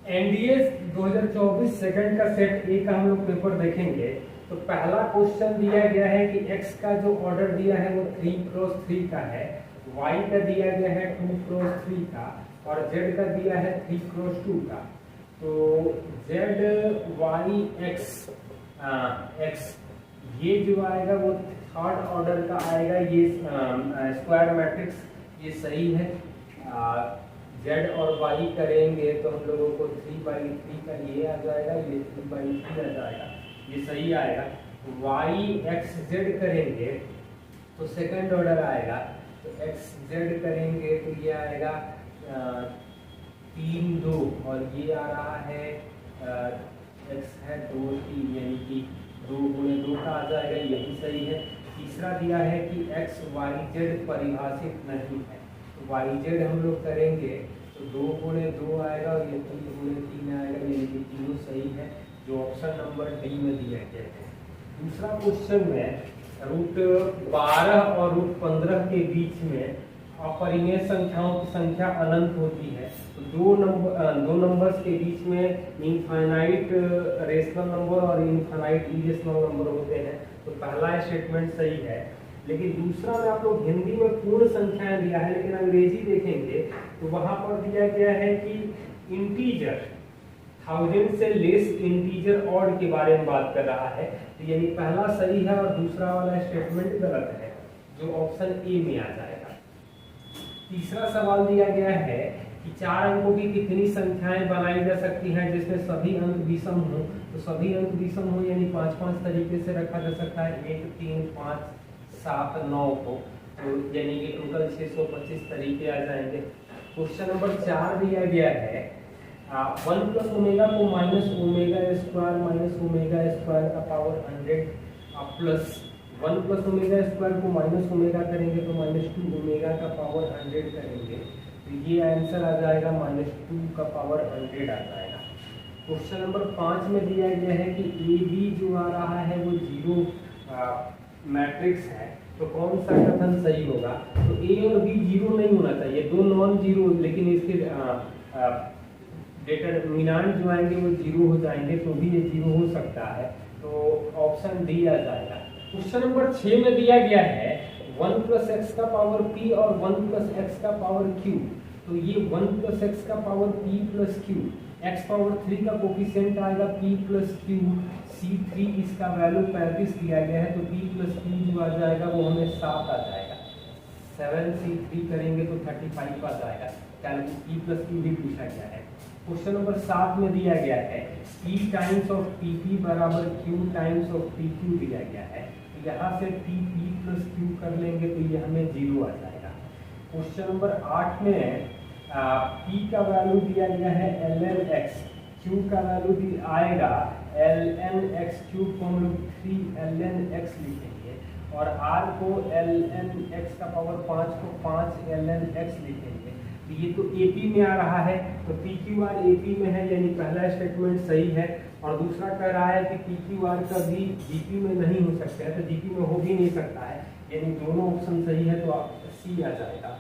NDA 2024 second का set ए का हम लोग पेपर देखेंगे। तो पहला क्वेश्चन दिया गया है कि x का जो ऑर्डर दिया है वो 3x3 का है, y का दिया गया है 2x3 का और z का दिया है 3x2 का। तो z y x ये जो आएगा वो थर्ड ऑर्डर का आएगा। ये स्क्वायर मैट्रिक्स ये सही है। z और y करेंगे तो हम लोगों को 3/3 का ये आ जाएगा, ये 3/3 आ जाएगा, ये सही आएगा। y x z करेंगे तो सेकंड ऑर्डर आएगा, तो x z करेंगे तो ये आएगा 3 2 और ये आ रहा है x है 2 3 यानी कि 2 गुणे 2 का आ जाएगा, यही सही है। तीसरा दिया है कि x y z परिभाषित नहीं है, तो y z हम लोग करेंगे तो 2 गुणे 2 आएगा और ये 3 गुणे 3 आएगा, यानी कि तीनों सही है, जो ऑप्शन नंबर डी में दिया गया है। दूसरा क्वेश्चन में रूट 12 और रूट 15 के बीच में अपरिमेय संख्याओं की संख्या अनंत होती है, तो दो नंबर्स के बीच में इनफाइनाइट रेशनल नंबर और इनफाइनाइट इरेशनल नंबर होते हैं, तो पहला स्टेटमेंट सही है। लेकिन दूसरा में आप लोग हिंदी में पूर्ण संख्याएं दिया है, लेकिन अंग्रेजी देखेंगे तो वहां पर दिया गया है कि इंटीजर 1000 से लेस इंटीजर ऑड के बारे में बात कर रहा है, तो यानी पहला सही है और दूसरा वाला स्टेटमेंट गलत है, जो ऑप्शन ए में आ जाएगा। तीसरा सवाल दिया गया है कि 4 अंकों की कितनी संख्याएं बनाई जा सकती हैं जिसमें सभी अंक विषम हो, तो सभी अंक विषम हो यानी 5-5 तरीके से रखा जा सकता है, 1 3 5 7 9 को, तो यानी कि टोटल 625 तरीके आ जाएंगे। क्वेश्चन नंबर 4 दिया गया है 1 प्लस ओमेगा को माइनस ओमेगा स्क्वायर का power 100 plus 1 plus omega square को माइनस ओमेगा करेंगे तो -2 ओमेगा का पावर 100 करेंगे, तो ये आंसर आ जाएगा -2 का पावर 100 आ जाएगा। क्वेश्चन नंबर 5 में दिया गया है कि ए बी जो आ रहा है वो 0 मैट्रिक्स है, तो कौन सा कथन सही होगा? तो ए और बी 0 नहीं होना चाहिए, दो नॉन जीरो, लेकिन इसके डिटरमिनेंट जो आएंगे वो 0 हो जाएंगे, तो भी ये 0 हो सकता है, तो ऑप्शन डी आ जाएगा। क्वेश्चन नंबर 6 में दिया गया है 1 प्लस एक्स का पावर p और 1 प्लस एक्स का पावर q, तो ये 1 प्लस एक्स का power p plus q, x power 3 का कोफिशिएंट आएगा p प्लस q, c3 इसका वैल्यू 35 दिया गया है, तो p प्लस q जो आ जाएगा वो हमें 7 आ जाएगा, 7c3 करेंगे तो 35 आ जाएगा, p प्लस q भी पूछा गया है। क्वेश्चन नंबर 7 में दिया गया है p टाइम्स ऑफ pp बराबर q टाइम्स ऑफ pq दिया गया है, तो यहाँ से p प्लस q कर लेंगे तो ये हमें 0 आ जाएगा। क्वेश्चन नंबर 8 में p का वैल्यू दिया गया है ln x, q का वैल्यू आएगा ln x क्यूब को हम लोग 3 ln x लिखेंगे और r को ln x का पावर 5 को 5 ln x लिखेंगे, तो ये तो AP में आ रहा है, तो PQR AP में है, यानी पहला स्टेटमेंट सही है। और दूसरा कह रहा है कि PQR कभी GP में नहीं हो सकता है, तो GP में हो भी नहीं सकता है, यानी दोनों ऑप्शन सही है, तो आप C आ जाएगा।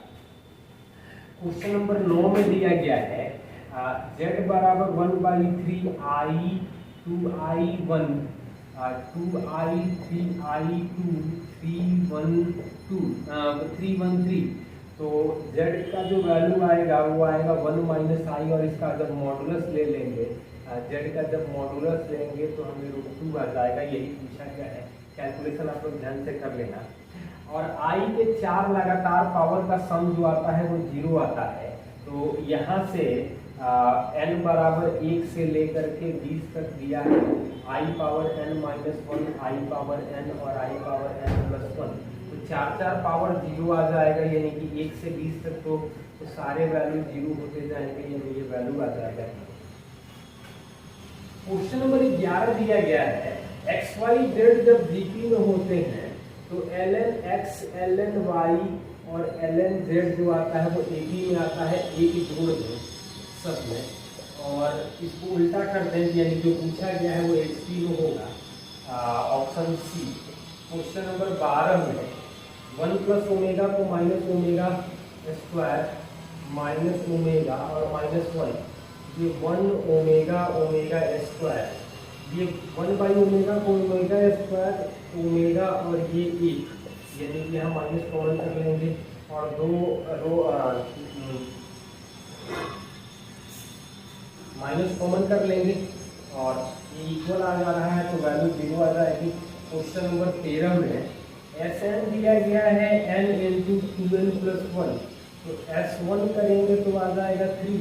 क्वेश्चन नंबर 9 में दिया गया है z बराबर 1/3 i 2i1 2i 3i2 313, तो z का जो वैल्यू आएगा वो आएगा 1 - i, और इसका जब मॉडुलस ले लेंगे, z का जब मॉडुलस लेंगे तो हमें √2 आ जाएगा, यही पूछा गया है। कैलकुलेशन आप लोग ध्यान से कर लेना। और i के 4 लगातार पावर का सम जो आता है वो 0 आता है, तो यहाँ से n बराबर 1 से लेकर के 20 तक दिया है, i power n -1, i power n और i पावर n + 1, तो 4 पावर 0 आ जाएगा, यानी कि 1 से 20 तक तो सारे वैल्यू 0 होते जाएंगे, यानी ये वैल्यू आ जाएगा। क्वेश्चन नंबर 11 दिया गया है x y z जब GP में होते हैं तो ln x ln y और ln z जो आता है वो AP में आता है, एक जोड़ दो सब में, और इसको उल्टा कर दें, यानी जो पूछा गया है वो HP में होगा, ऑप्शन सी। क्वेश्चन नंबर 12 में 1 प्लस ओमेगा को minus omega square minus omega और -1 ये 1 ओमेगा ओमेगा स्क्वायर, ये 1 बाई ओमेगा को ओमेगा स्क्वायर ओमेगा और ये 1, यानी कि हम माइनस कॉमन कर लेंगे और दो रो माइनस कॉमन कर लेंगे और ये इक्वल आ जा रहा है तो वैल्यू 0 आ जाएगी। क्वेश्चन नंबर 13 में Sn दिया गया है n इंटू 2n प्लस 1, तो S1 करेंगे तो आ जाएगा 3,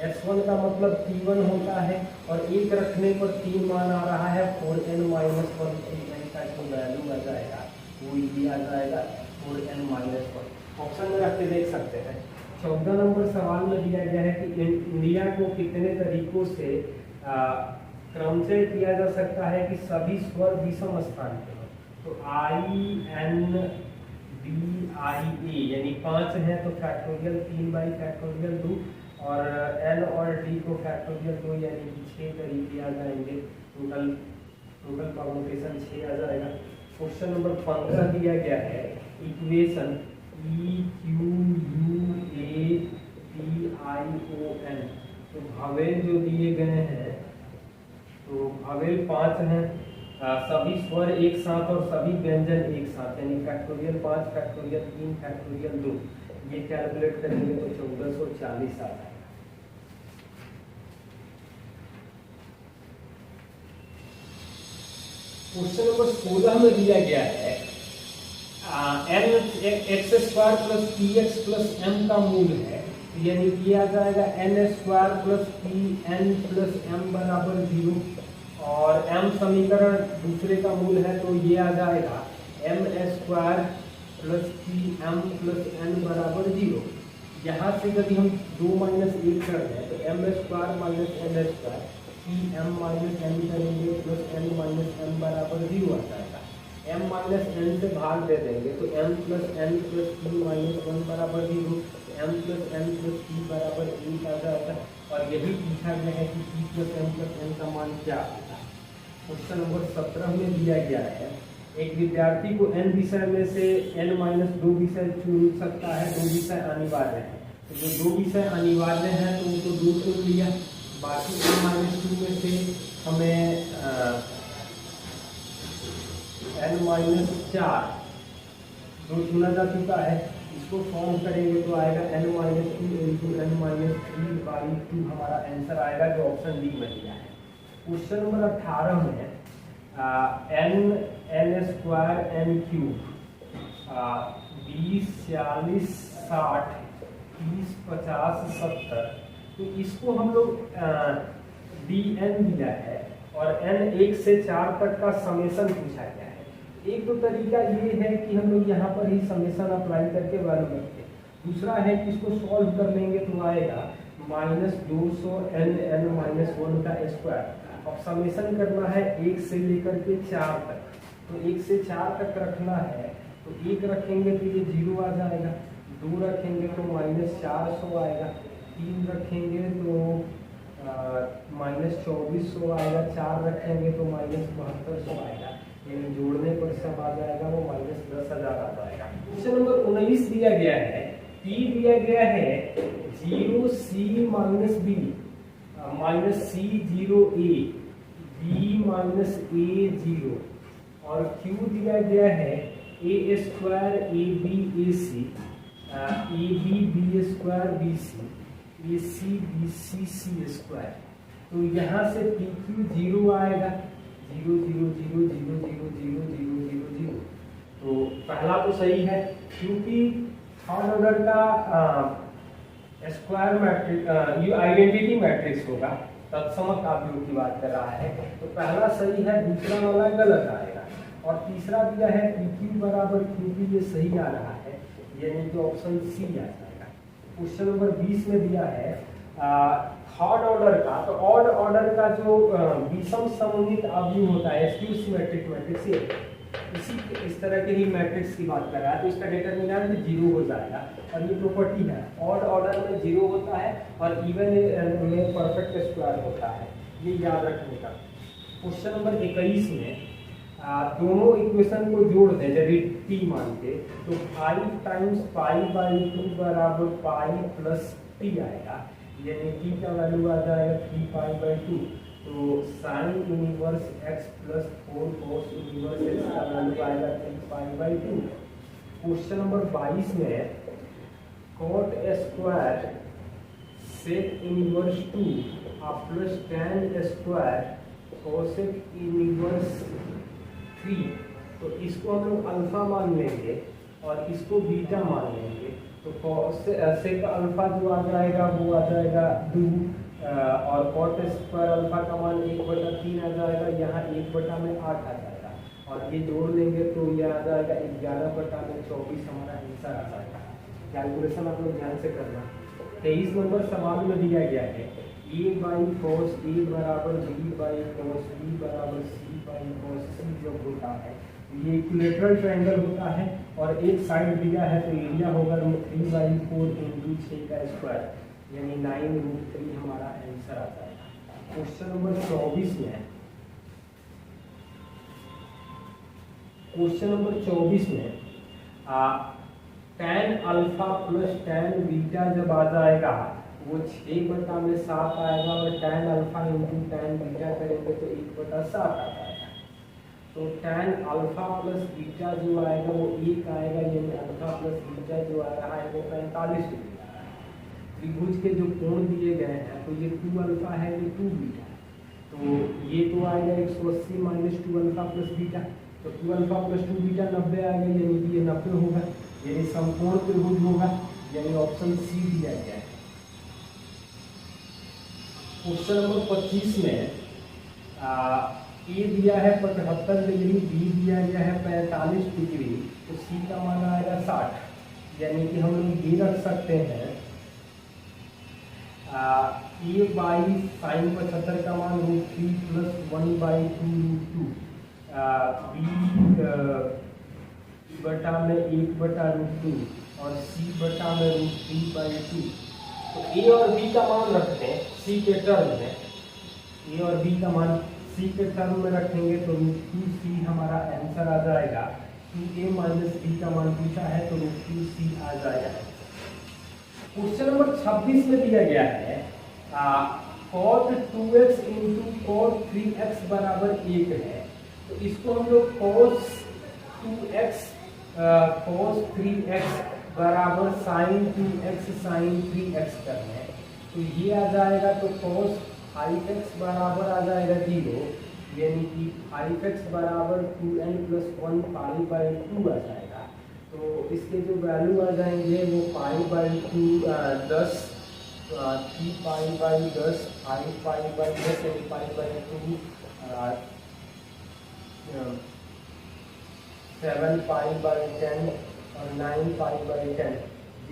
S1 का मतलब T1 होता है और एक रखने पर 3 मान आ रहा है, 4n माइनस 1 3n का जो वैल्यू आ जाएगा वो ये आ जाएगा 4n माइनस 1। ऑप्शन में रख के देख सकते हैं। 14 नंबर सवाल में दिया गया है कि इंडिया को कितने तरीकों से क्रमशः किया जा सकता है कि सभी स्वर विषम स्थान पे हो, तो I N B I A यानी 5 है तो फैक्टोरियल 3 बाई फैक्टोरियल 2 और N और D को फैक्टोरियल 2 यानी कि 6 तरीके आ जाएंगे। टोटल परमुटेशन 6 आ जाएगा। क्वेश्चन नंबर 15 दिया गया है इक्वेशन EQUAPION, तो भवेल जो दिए गए हैं तो भवेल 5 हैं, सभी स्वर एक साथ और सभी व्यंजन एक साथ, यानी फैक्टोरियल 5 फैक्टोरियल 3 फैक्टोरियल 2, ये कैलकुलेट करेंगे तो 1440 आ जाएगा। क्वेश्चन नंबर 16 में दिया गया है n x square plus P X plus M का मूल है, यानी कि आ जाएगा n square plus P N plus M बराबर 0 और m समीकरण दूसरे का मूल है तो ये आ जाएगा m square plus P M plus N बराबर 0। यहाँ से यदि हम 2 माइनस 1 कर दें तो m square minus N square P M minus N करेंगे प्लस एन माइनस एम बराबर 0 आ जाएगा। m माइनस एन से भाग दे देंगे तो m plus N plus P minus 1 बराबर 0, m plus N plus P बराबर 1 आ जाएगा और यही पूछा गया है कि p प्लस एन का मान क्या होगा। क्वेश्चन नंबर 17 में दिया गया है एक विद्यार्थी को n विषय में से n माइनस 2 विषय चुन सकता है, 2 विषय अनिवार्य है, तो जो 2 विषय अनिवार्य हैं तो उनको 2 चुन लिया, बाकी n माइनस 2 में से हमें n माइनस 4 जो चुना जा चुका है, इसको फॉर्म करेंगे तो आएगा n minus 2 into n minus 3 by 2 हमारा आंसर आएगा जो ऑप्शन डी में दिया है। क्वेश्चन नंबर 18 में n स्क्वायर n क्यूब 20 40 60 30 50 70, तो इसको हम लोग dn दिया है और n 1 से 4 तक का समेशन पूछा गया है। एक तो तरीका ये है कि हम लोग यहाँ पर ही समेशन अप्लाई करके वैल्यू रखते हैं, दूसरा है कि इसको सॉल्व कर लेंगे तो आएगा माइनस 200 n माइनस 1 का स्क्वायर। अब समेशन करना है 1 से लेकर के 4 तक, तो 1 से 4 तक रखना है तो 1 रखेंगे तो ये 0 आ जाएगा, 2 रखेंगे तो माइनस 400 आएगा, 3 रखेंगे तो माइनस 2400 आएगा, 4 रखेंगे तो माइनस 7200 आएगा, यानी जोड़ने पर सब आ जाएगा वो माइनस 10,000 आ जाएगा। क्वेश्चन नंबर 19 दिया गया है, T दिया गया है 0C minus B minus C 0A B minus A 0 और Q दिया गया है A square AB AC AB B square BC AC BC C square, तो यहाँ से PQ 0 आएगा, 0 0 0 0 0 0 0 0 0, तो पहला तो सही है क्योंकि थर्ड ऑर्डर का स्क्वायर मैट्रिक्स आइडेंटिटी मैट्रिक्स होगा, तत्समक आव्यूह की बात कर रहा है, तो पहला सही है, दूसरा वाला गलत आएगा और तीसरा दिया है PQ बराबर QP, ये सही आ रहा है, यानी कि ऑप्शन सी आ जाएगा। क्वेश्चन नंबर 20 में दिया है थर्ड ऑर्डर का, तो ऑड ऑर्डर का जो विषम समूहित अवयव होता है स्क्यू सिमेट्रिक मैट्रिक्स, इस तरह के ही मैट्रिक्स की बात कर रहा है, तो इसका डिटरमिनेंट 0 हो जाएगा और ये प्रॉपर्टी है, ऑड ऑर्डर में 0 होता है और इवन में परफेक्ट स्क्वायर होता है, ये याद रखने का। क्वेश्चन नंबर 21 में दोनों इक्वेशन को जोड़ दें यदि t मानते तो 5 टाइम्स पाई बाई 2 बराबर पाई प्लस t आएगा, यानी t का वैल्यू आ जाएगा 3π/2। तो sine inverse x plus 4 cos inverse x का वैल्यू आएगा 3π/2। क्वेश्चन नंबर 22 में cot square sec inverse 2 plus tan square cosec inverse 3, तो इसको हम लोग अल्फा मान लेंगे और इसको बीटा मान लेंगे। तो सेक अल्फा जो आ जाएगा वो आ जाएगा 2 और कॉट स्क्वायर अल्फा का मान 1/3 आ जाएगा, यहाँ 1/8 आ जाएगा और ये जोड़ लेंगे तो ये आ जाएगा 11/24 हमारा आंसर आ जाएगा। कैलकुलेशन आप लोग ध्यान से करना। 23 नंबर सवाल में दिया गया है a/cos a बराबर b/cos b बराबर c/cos c जब होता है, ये इक्विलेटरल ट्रायंगल होता है और एक साइड दिया है तो एरिया होगा √3/4 × 6 का स्क्वायर यानी 9√3 हमारा आंसर आ जाएगा। क्वेश्चन नंबर 24 में tan alpha plus tan beta जब आ जाएगा वो 6/7 आएगा और tan alpha into tan beta करेंगे तो 1/7 आ जाएगा। तो tan अल्फा प्लस बीटा जो आएगा वो 1 आएगा, यानी अल्फा प्लस बीटा जो आ रहा है वो 45 डिग्री आ रहा है। त्रिभुज के जो कोण दिए गए हैं तो ये 2 अल्फा है, ये 2 बीटा है, तो ये तो आएगा 180 माइनस 2 अल्फा प्लस बीटा, तो 2 अल्फा प्लस 2 बीटा 90 आएगा, यानी कि ये 90 होगा, यानी समकोण त्रिभुज होगा, यानी ऑप्शन सी दिया गया है। क्वेश्चन नंबर 25 में ए दिया है 75 डिग्री, बी दिया गया है 45 डिग्री, तो सी का मान आएगा 60, यानी कि हम लोग ये रख सकते हैं ए बाई साइन 75 का मान √3 प्लस 1/2 बी बटा में 1/√2 और सी बटा में √3/2। तो ए और बी का मान रखते हैं सी के टर्म में, ए और बी का मान सी के टर्म में रखेंगे तो √2c हमारा आंसर आ जाएगा। 2a माइनस बी का मान पूछा है तो √2c आ जाएगा। क्वेश्चन नंबर 26 में दिया गया है cot 2x into cot 3x बराबर 1 है, तो इसको हम लोग cos 2x cos 3x बराबर sin 2x sin 3x करना है, तो ये आ जाएगा। तो cos 5x बराबर आ जाएगा 0, यानी कि 5x बराबर 2n प्लस 1 π/2 आ जाएगा। तो इसके जो वैल्यू आ जाएंगे वो π/2 10, 3π/10, 5π/10 यानी π/2, 7π/10 और 9π/10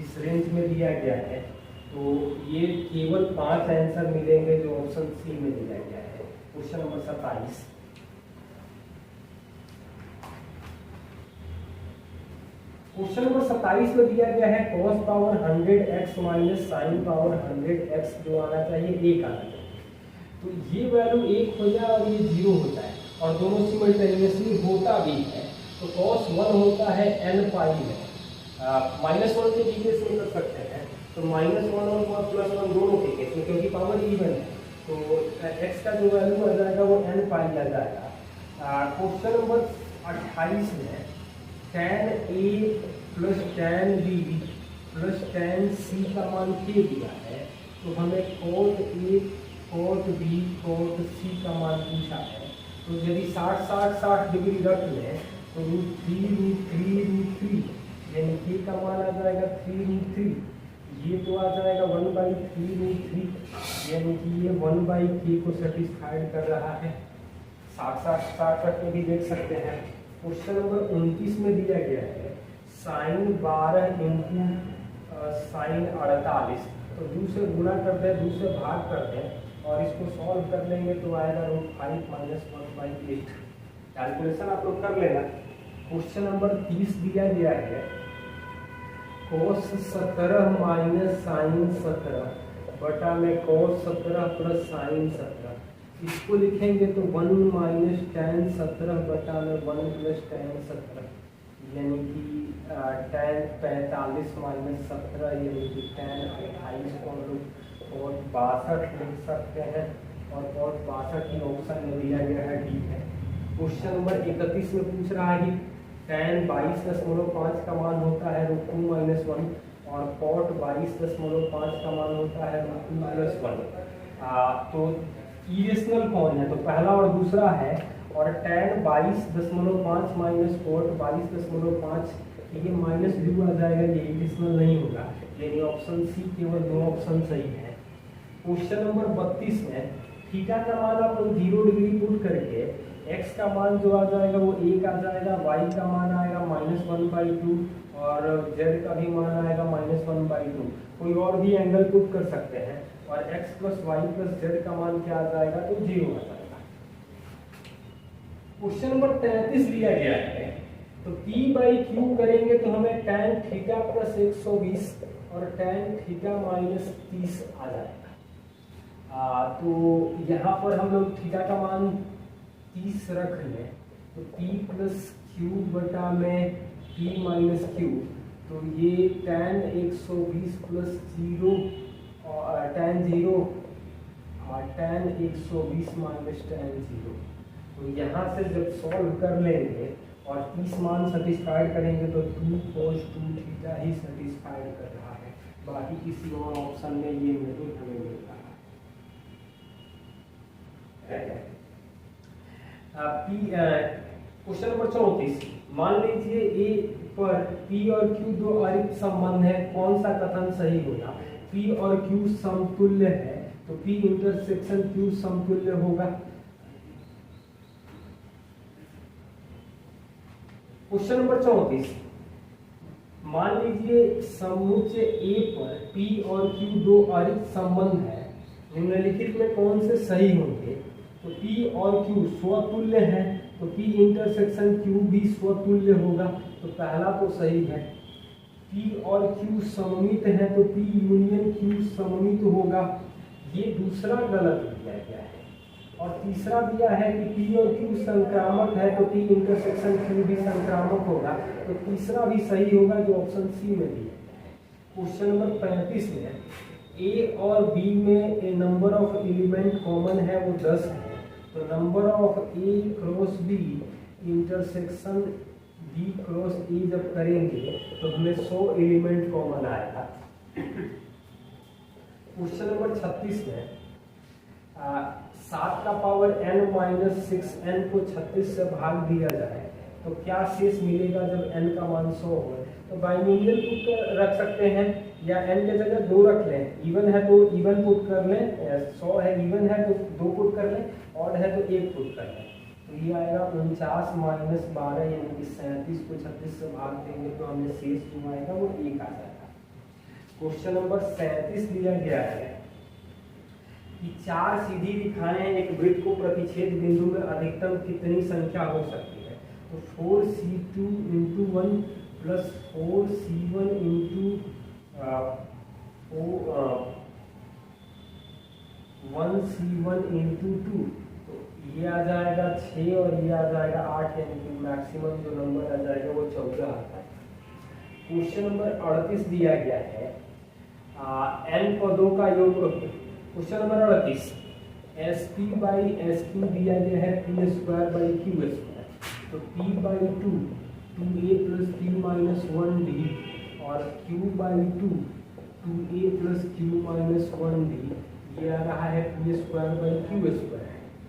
इस रेंज में दिया गया है। तो ये केवल 5 आंसर मिलेंगे जो ऑप्शन सी में दिया गया है। क्वेश्चन नंबर 27 में दिया गया है cos power 100x minus sine power 100x जो आना चाहिए 1 आना चाहिए, तो ये वैल्यू 1 हो जाए और ये 0 हो जाए और दोनों सिमल्टेनियसली होता भी है, तो cos 1 होता है n पाई में, -1 के केस में कर सकते हैं, तो -1 और +1 दोनों के केस में, क्योंकि पावर इवन है तो x का जो वैल्यू आ जाएगा वो n पाई आ जाएगा। क्वेश्चन नंबर 28 में tan a plus tan b plus tan c का मान k दिया है, तो हमें cot a cot b cot c का मान पूछा है, तो यदि 60 डिग्री रख लें तो √3 यानी k का मान आ जाएगा 3√3, ये तो आ जाएगा 1/3√3, यानी कि ये 1/k को सेटिस्फाइड कर रहा है। 60 रख के भी देख सकते हैं। क्वेश्चन नंबर 29 में दिया गया है sin 12 इंटू sin 48, तो 2 से गुणा करते हैं, 2 से भाग करते हैं और इसको सॉल्व कर लेंगे तो आएगा √5 माइनस 1/8। कैलकुलेशन आप लोग कर लेना। क्वेश्चन नंबर 30 दिया गया है cos 17 माइनस sin 17 बटा में cos 17 प्लस sin 17, इसको लिखेंगे तो 1 माइनस tan 17 बटा में 1 प्लस tan 17, यानी कि tan 45 माइनस 17 यानी कि tan 28 को हम लोग कॉट 62 लिख सकते हैं और कॉट 62 ही ऑप्शन में दिया गया है, डी है। क्वेश्चन नंबर 31 में पूछ रहा है कि tan 22.5 का मान होता है √2 - 1 और cot 22.5 का मान होता है √2 + 1। तो इरेशनल कौन है? तो पहला और दूसरा है, और tan 22.5 - cot 22.5 ये माइनस ड्यू आ जाएगा, ये इरेशनल नहीं होगा, यानी ऑप्शन सी केवल 2 ऑप्शन सही है। क्वेश्चन नंबर 32 में थीटा का मान आप 0 डिग्री पुट करके x का मान जो आ जाएगा वो 1 आ जाएगा, y का मान आएगा -1/2 और z का भी मान आएगा -1/2। कोई और भी एंगल पुट कर सकते हैं और x + y + z का मान क्या आ जाएगा? तो 0 आ जाएगा। क्वेश्चन नंबर 33 दिया गया है, तो p/q करेंगे तो हमें tan थीटा + 120 और tan थीटा - 30 आ जाएगा। तो यहाँ पर हम लोग थीटा का मान 30 रख लें, तो p + q बटा में p - q, तो ये tan 120 + 0 और tan 120 - tan 0। तो यहाँ से जब सॉल्व कर लेंगे और 30 मान सेटिस्फाइड करेंगे तो 2 cos 2 थीटा ही सेटिस्फाइड कर रहा है, बाकी किसी और ऑप्शन में ये मेथड हमें मिल रहा है। क्वेश्चन नंबर 34, मान लीजिए ए पर P और Q दो अरिक्त संबंध है, कौन सा कथन सही होगा? P और Q समतुल्य है तो P इंटरसेक्शन Q समतुल्य होगा। क्वेश्चन नंबर 34, मान लीजिए समुच्चय A पर P और Q दो अरिक्त संबंध है, निम्नलिखित में कौन से सही होंगे? तो P और Q स्वतुल्य है तो P इंटरसेक्शन Q भी स्वतुल्य होगा, तो पहला तो सही है। P और Q सममित है तो P यूनियन Q सममित होगा, ये दूसरा गलत दिया गया है। और तीसरा दिया है कि P और Q संक्रामक है तो P इंटरसेक्शन Q भी संक्रामक होगा, तो तीसरा भी सही होगा जो ऑप्शन सी में दिया गया है। क्वेश्चन नंबर 35 में A और B में नंबर ऑफ एलिमेंट कॉमन है वो 10 है, तो number of A cross B intersection B cross A जब करेंगे तो हमें 100 एलिमेंट कॉमन आएगा। क्वेश्चन नंबर 36 में 7 का पावर n - 6n को 36 से भाग दिया जाए तो क्या शेष मिलेगा जब n का मान 100 हो? तो बाइनोमियल पुट रख सकते हैं या n के जगह 2 रख लें, इवन है तो इवन पुट कर लें, 100 है इवन है तो 2 पुट कर लें, ऑड है तो 1 पुट कर लें। तो ये आएगा 49 - 12 यानी कि 37 को 36 से भाग देंगे तो हमें शेष जो आएगा वो 1 आ जाएगा। क्वेश्चन नंबर 37 दिया गया है कि 4 सीधी रेखाएं एक वृत्त को प्रतिच्छेद बिंदु में अधिकतम कितनी संख्या हो सकती है? तो 4c2 × 1 + 4c1 × 1c1 × 2, तो ये आ जाएगा 6 और ये आ जाएगा 8, यानी कि मैक्सिमम जो नंबर आ जाएगा वो 14 आता है। क्वेश्चन नंबर 38 दिया गया है n पदों का योग। क्वेश्चन नंबर 38, SP/SQ दिया गया है P² / Q², तो P/2 2a + Q - 1d और Q/2 2a + Q - 1d, ये आ रहा है P² / Q²।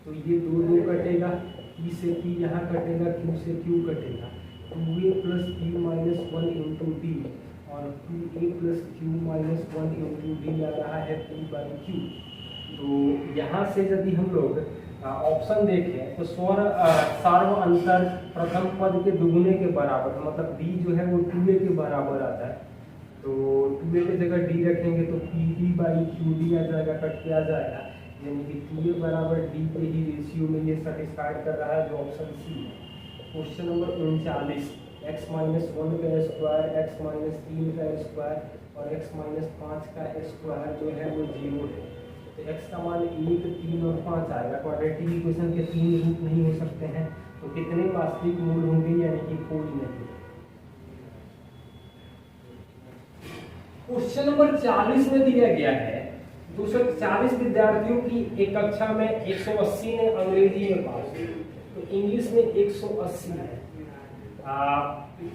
तो ये 2 कटेगा, P से P यहाँ कटेगा, Q से Q कटेगा, 2a + Q - 1 × d और 2a + Q - 1 × d आ रहा है P/Q। तो यहाँ से यदि हम लोग ऑप्शन देखें तो सार्व अंतर प्रथम पद के दुगुने के बराबर, मतलब d जो है वो 2a के बराबर आता है, तो 2a की जगह d रखेंगे तो Pd/Qd आ जाएगा, कट के आ जाएगा, यानी कि 2a बराबर d के ही रेशियो में ये सेटिस्फाइड कर रहा है जो ऑप्शन सी है। क्वेश्चन नंबर 39, x - 1 का स्क्वायर, x - 3 का स्क्वायर और x - 5 का स्क्वायर जो है वो 0 है, तो x का मान 1, 3 और 5 आएगा। क्वाड्रेटिक इक्वेशन के 3 रूट नहीं हो सकते हैं, तो कितने वास्तविक मूल होंगे? यानी कि कोई नहीं। क्वेश्चन नंबर 40 में दिया गया है 240 विद्यार्थियों की एक कक्षा में 180 ने अंग्रेजी में पास, तो इंग्लिश में 180 है,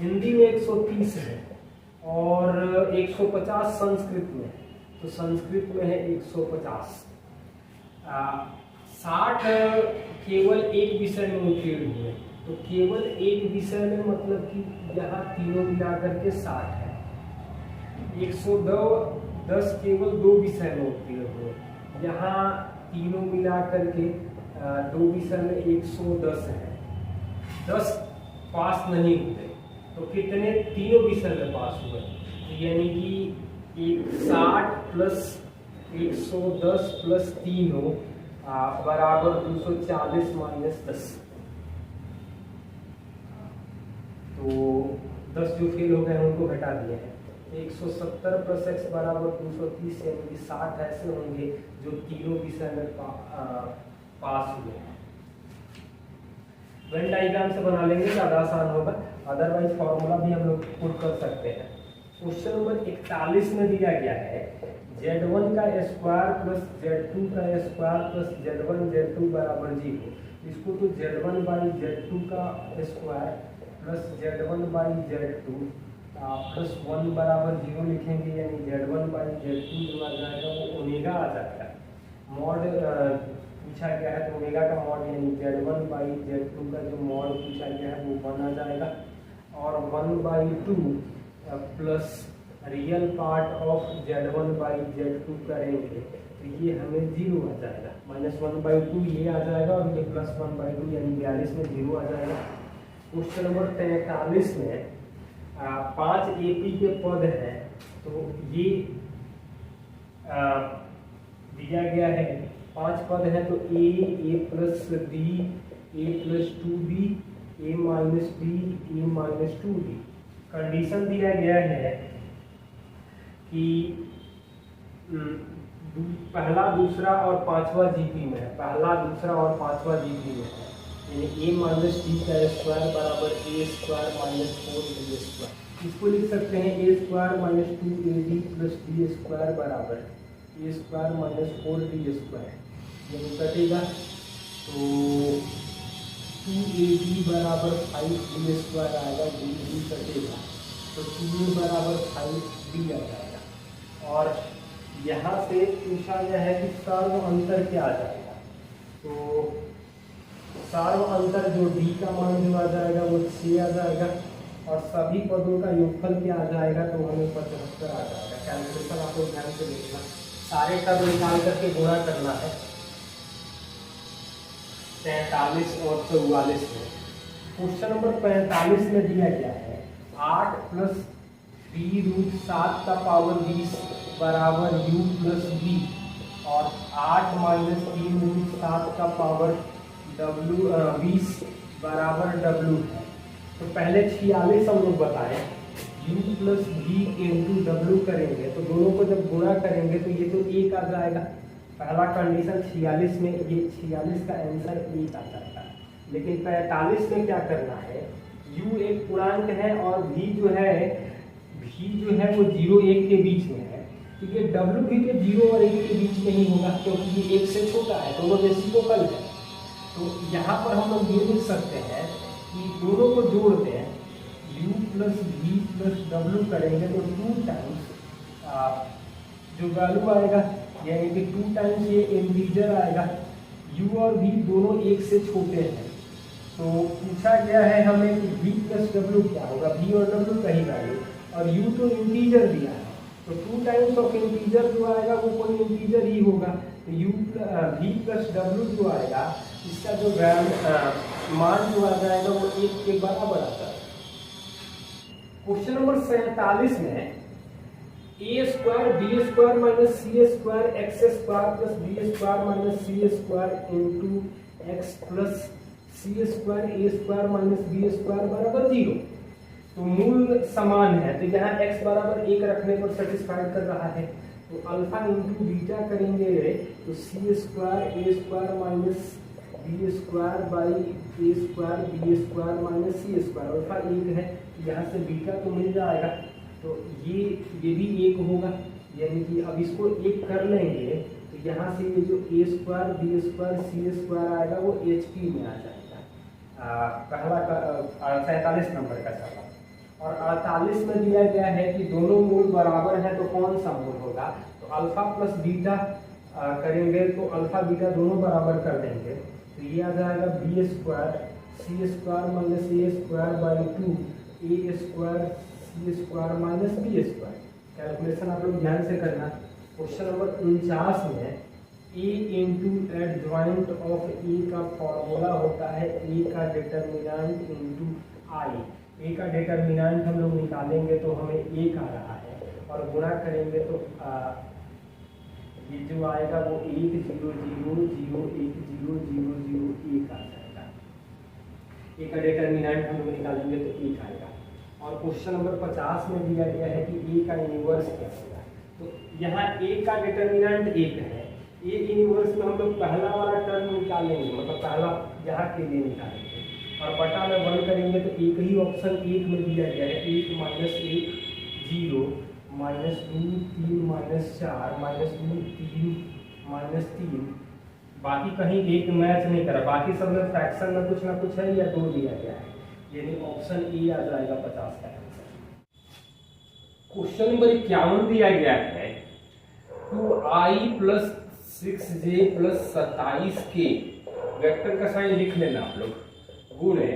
हिंदी में 130 है और 150 संस्कृत में, तो संस्कृत में है 150। 60 केवल एक विषय में उत्तीर्ण हुए, तो केवल एक विषय में मतलब कि यहाँ तीनों मिलाकर के 60 है। 110 केवल 2 विषय में उत्तीर्ण हुए, यहाँ तीनों मिलाकर के 2 विषय में 110 है। 10 पास नहीं हुए, तो कितने तीनों विषय में पास हुए, तो यानी कि 60 प्लस 110 प्लस तीनों बराबर 240 माइनस 10, तो 10 जो फेल हो गए हैं उनको घटा दिए हैं। 170 प्लस x बराबर 230, यानी कि 60 ऐसे होंगे जो तीनों विषय में पास हुए हैं। वेन डायग्राम से बना लेंगे ज़्यादा आसान होगा, अदरवाइज फॉर्मूला भी हम लोग पुट कर सकते हैं। क्वेश्चन नंबर 41 में दिया गया है Z1 का स्क्वायर प्लस Z2 का स्क्वायर प्लस Z1 Z2 बराबर 0। इसको तो Z1 बाई Z2 का square plus Z1 by Z2 plus 1 बराबर 0 लिखेंगे, यानी Z1 बाई Z2 जो आ जाएगा वो ओमेगा आ जाएगा। मॉड पूछा गया है तो ओमेगा का मॉड यानी Z1 बाई Z2 का जो मॉड पूछा गया है वो 1 आ जाएगा, और 1/2 plus real part of Z1 by Z2 करेंगे तो ये हमें 0 आ जाएगा। -1/2 ये आ जाएगा और ये प्लस 1/2 यानी 42 में 0 आ जाएगा। क्वेश्चन नंबर 43 में 5 AP के पद हैं, तो ये दिया गया है 5 पद हैं, तो A plus B, A plus 2B, A minus B, A minus 2B। Condition दिया गया है कि पहला, दूसरा और पांचवा GP में है, पहला, दूसरा और पांचवा GP में है, यानी A माइनस D का स्क्वायर बराबर A square minus 4B square. इसको लिख सकते हैं A square minus 2AB plus D square बराबर A square minus 4D square, यानी कटेगा तो 2AB बराबर 5D स्क्वायर आएगा, D कटेगा तो 2A बराबर 5D आ जाएगा। और यहाँ से पूछा गया है कि सर्व अंतर क्या आ जाएगा, तो सर्व अंतर जो D का मान जो आ जाएगा वो 6 आ जाएगा, और सभी पदों का योगफल क्या आ जाएगा तो हमें 75 आ जाएगा। कैलकुलेशन आपको ध्यान से देखना, सारे टर्म निकाल करके गुणा करना है 43 और 44 में। क्वेश्चन नंबर 45 में दिया गया है 8 प्लस B√7 का पावर 20 बराबर U प्लस B, और 8 माइनस 3√7 का पावर W 20 बराबर W है। तो पहले 46 हम लोग बताएं, U plus B into W करेंगे तो दोनों को जब गुणा करेंगे तो ये तो 1 आ जाएगा। पहला कंडीशन 46 में, ये 46 का आंसर 1 आ जाएगा। लेकिन 45 में क्या करना है, U एक पूर्णांक है और V जो है वो 0 1 के बीच में है, तो ये W भी तो 0 और 1 के बीच में ही होगा, क्योंकि ये 1 से छोटा है, दोनों रेसिप्रोकल है। तो यहाँ पर हम लोग ये लिख सकते हैं कि दोनों को जोड़ते हैं, U plus V plus W करेंगे तो 2 टाइम्स जो वैल्यू आएगा, यानी कि 2 टाइम्स ये इंटीजर आएगा। U और V दोनों 1 से छोटे हैं, तो पूछा गया है हमें कि V प्लस W क्या होगा, V और W का ही वैल्यू, और U तो इंटीजर दिया है, तो 2 टाइम्स ऑफ इंटीजर जो आएगा वो कोई इंटीजर ही होगा, तो V प्लस W जो आएगा इसका जो मान जो आ जाएगा वो 1 के बराबर आता है। क्वेश्चन नंबर 47 में A square B square minus C square x square plus B square minus C square into x plus C square A square minus B square बराबर 0। तो मूल समान है, तो यहाँ x बराबर 1 रखने पर सेटिस्फाइड कर रहा है, तो अल्फा इंटू बीटा करेंगे तो C square A square minus B square by A square B square minus C square, alpha 1 है, यहाँ से बीटा तो मिल जाएगा, तो ये भी 1 होगा, यानी कि अब इसको एक कर लेंगे तो यहाँ से ये जो ए square B square C square आएगा वो एच पी में आ जाएगा। पहला 47 नंबर का सवाल। और 48 में दिया गया है कि दोनों मूल बराबर हैं तो कौन सा मूल होगा। तो अल्फा प्लस बीटा करेंगे तो अल्फा बीटा दोनों बराबर कर देंगे तो ये आ जाएगा B square C square minus A square by 2 A square C square minus B square. Calculation आप लोग ध्यान से करना। क्वेश्चन नंबर 49 में A into adjoint of A का फॉर्मूला होता है ए का डिटर्मिनेंट इंटू आई। ए का डिटर्मिनेंट हम लोग निकालेंगे तो हमें एक आ रहा है और गुणा करेंगे तो ये जो आएगा वो 1 0 0 0 1 0 0 0 1 आ जाएगा। ए का डिटर्मिनेंट हम लोग निकालेंगे तो 1 आएगा। और क्वेश्चन नंबर 50 में दिया गया है कि ए का इनवर्स क्या होगा। तो यहाँ ए का डिटर्मिनेंट 1 है। ए इनवर्स में हम लोग पहला वाला टर्म निकालेंगे, मतलब पहला यहाँ के लिए निकालेंगे और बटा में 1 करेंगे तो एक ही ऑप्शन 1 में दिया गया है 1 minus 1 0 minus 2 3 minus 4 minus 2 3 minus 3। बाकी कहीं एक मैच नहीं करा, बाकी सब में फ्रैक्शन में कुछ ना कुछ है या 2 दिया गया है, यानी ऑप्शन ए आ जाएगा 50 का आंसर। क्वेश्चन नंबर 51 दिया गया है 2i प्लस 6j प्लस 27 के वेक्टर का साइन लिख लेना आप लोग गुणे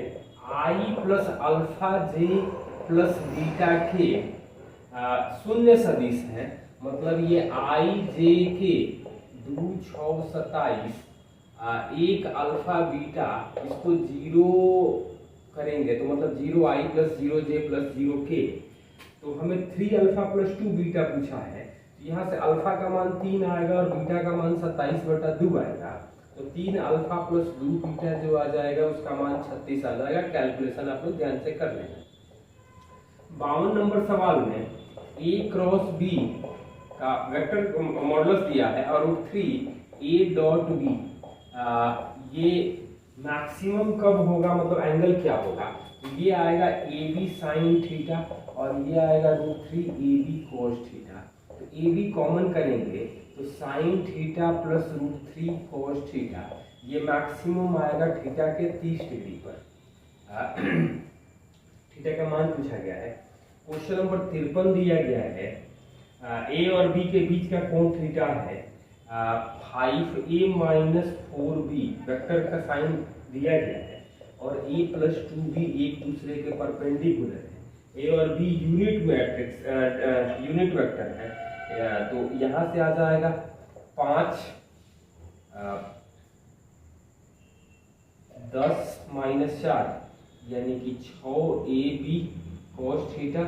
i plus alpha J plus beta के शून्य सदिश है, मतलब ये i j के 2 6 27 एक अल्फा बीटा इसको 0 करेंगे तो मतलब 0i plus 0j plus 0k। तो हमें 3 अल्फा प्लस 2 बीटा पूछा है, तो यहाँ से अल्फा का मान 3 आएगा और बीटा का मान 27/2 आएगा। तो 3 अल्फा प्लस 2 बीटा जो आ जाएगा उसका मान 36 आ जाएगा। कैलकुलेशन आप लोग ध्यान से कर लेना। 52 नंबर सवाल में a क्रॉस b का वेक्टर मॉडुलस दिया है और रूट 3 a डॉट b ये मैक्सिमम कब होगा, मतलब एंगल क्या होगा। तो ये आएगा ए बी साइन थीटा और ये आएगा root 3 A B cos theta. तो ए बी कॉमन करेंगे तो sine theta plus root 3 cos theta, ये मैक्सिमम आएगा थीटा के 30 डिग्री पर। थीटा का मान पूछा गया है। क्वेश्चन नंबर 53 दिया गया है ए और बी के बीच का कोण थीटा है 5a माइनस 4b वेक्टर का साइन दिया गया है और a प्लस 2b एक दूसरे के परपेंडिकुलर है। a और b unit matrix unit vector है, तो यहाँ से आ जाएगा 5 10 माइनस 4 यानी कि 6ab cos थीटा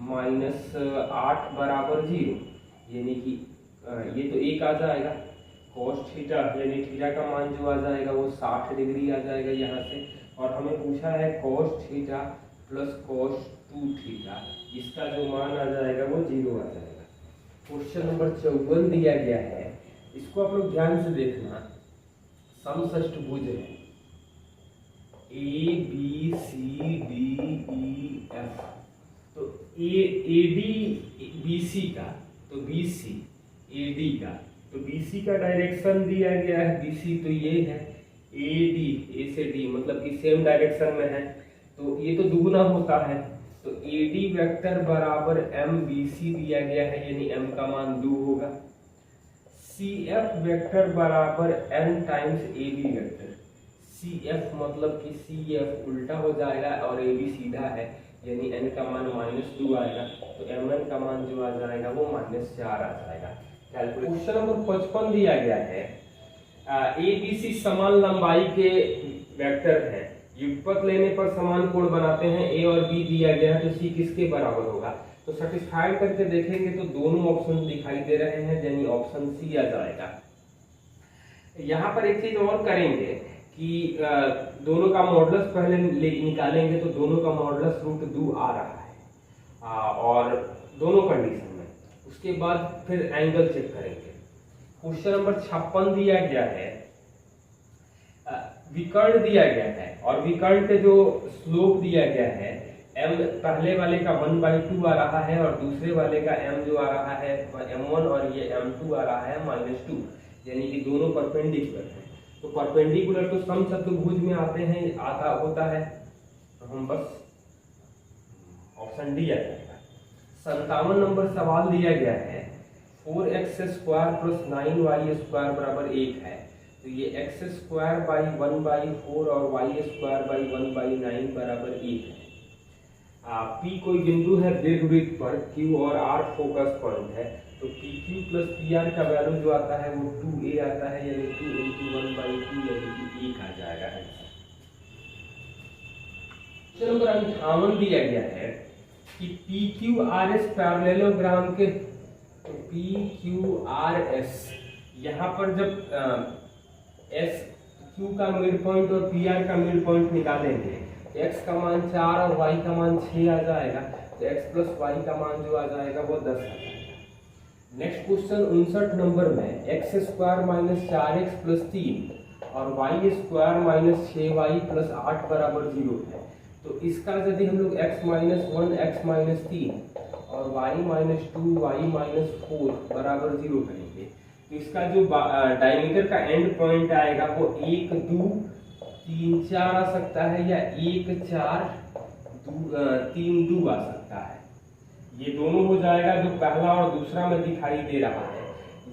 माइनस 8 बराबर 0, यानी कि ये तो 1 आ जाएगा। cos थीटा यानी थीटा का मान जो आ जाएगा वो 60 डिग्री आ जाएगा यहाँ से। और हमें पूछा है cos theta plus cos 2 theta, इसका जो मान आ जाएगा वो 0 आ जाएगा। क्वेश्चन नंबर 54 दिया गया है, इसको आप लोग ध्यान से देखना। समषष्टभुज है A B C D E F, तो ए डी बी सी का, तो बी सी ए डी का, तो बी सी का डायरेक्शन दिया गया है बी सी, तो ये है ए डी, ए से डी मतलब कि सेम डायरेक्शन में है, तो ये तो दुगुना होता है। तो ए डी वेक्टर बराबर एम बी सी दिया गया है, यानी एम का मान 2 होगा। सी एफ वेक्टर बराबर N times A B vector, C F मतलब कि सी एफ उल्टा हो जाएगा और ए बी सीधा है, यानी n का मान -2 आएगा, तो mn का मान जो आ जाएगा वो -4 आ जाएगा। क्वेश्चन नंबर 55 दिया गया है ए बी सी समान लंबाई के वेक्टर हैं, युगपत लेने पर समान कोण बनाते हैं। ए और बी दिया गया है तो सी किसके बराबर होगा। तो सेटिस्फाइड करके देखेंगे तो दोनों ऑप्शन दिखाई दे रहे हैं, यानी ऑप्शन सी आ जाएगा। यहाँ पर एक चीज और करेंगे कि दोनों का मॉडुलस पहले निकालेंगे, तो दोनों का मॉडुलस √2 आ रहा है और दोनों कंडीशन में। उसके बाद फिर एंगल चेक करेंगे। क्वेश्चन नंबर 56 दिया गया है, विकर्ण दिया गया है और विकर्ण के जो स्लोप दिया गया है m पहले वाले का 1/2 आ रहा है और दूसरे वाले का m जो आ रहा है m1 और ये m2 आ रहा है -2, यानी कि दोनों परपेंडिकुलर हैं। तो परपेंडिकुलर तो समचतुर्भुज में आते हैं, आता होता है, तो हम बस ऑप्शन डी आ जाएगा। 57 नंबर सवाल दिया गया है 4x² + 9y² = 1 है, तो ये x² / 1/4 और y² / 1/9 = 1 है। P कोई बिंदु है दीर्घवृत्त पर, Q और R फोकस पॉइंट है, तो PQ + PR का वैल्यू जो आता है वो 2a आता है, यानी 2 × 1/2 यानी कि 1 आ जाएगा आंसर। क्वेश्चन नंबर 58 दिया गया है कि PQRS पैरेललोग्राम के PQRS यहाँ पर जब S Q का मिड पॉइंट और PR का मिड पॉइंट निकालेंगे, x का मान 4 और y का मान 6 आ जाएगा, तो x + y का मान जो आ जाएगा वो 10 आ जाएगा। नेक्स्ट क्वेश्चन 59 नंबर में x² - 4x + 3 और y² - 6y + 8 = 0 है, तो इसका यदि हम लोग x - 1 x - 3 और y - 2 y - 4 = 0 करेंगे, तो इसका जो डायमीटर का एंड पॉइंट आएगा वो 1 2 3 4 आ सकता है, या 1 4 3 2 आ सकता है। ये दोनों हो जाएगा, जो पहला और दूसरा में दिखाई दे रहा है,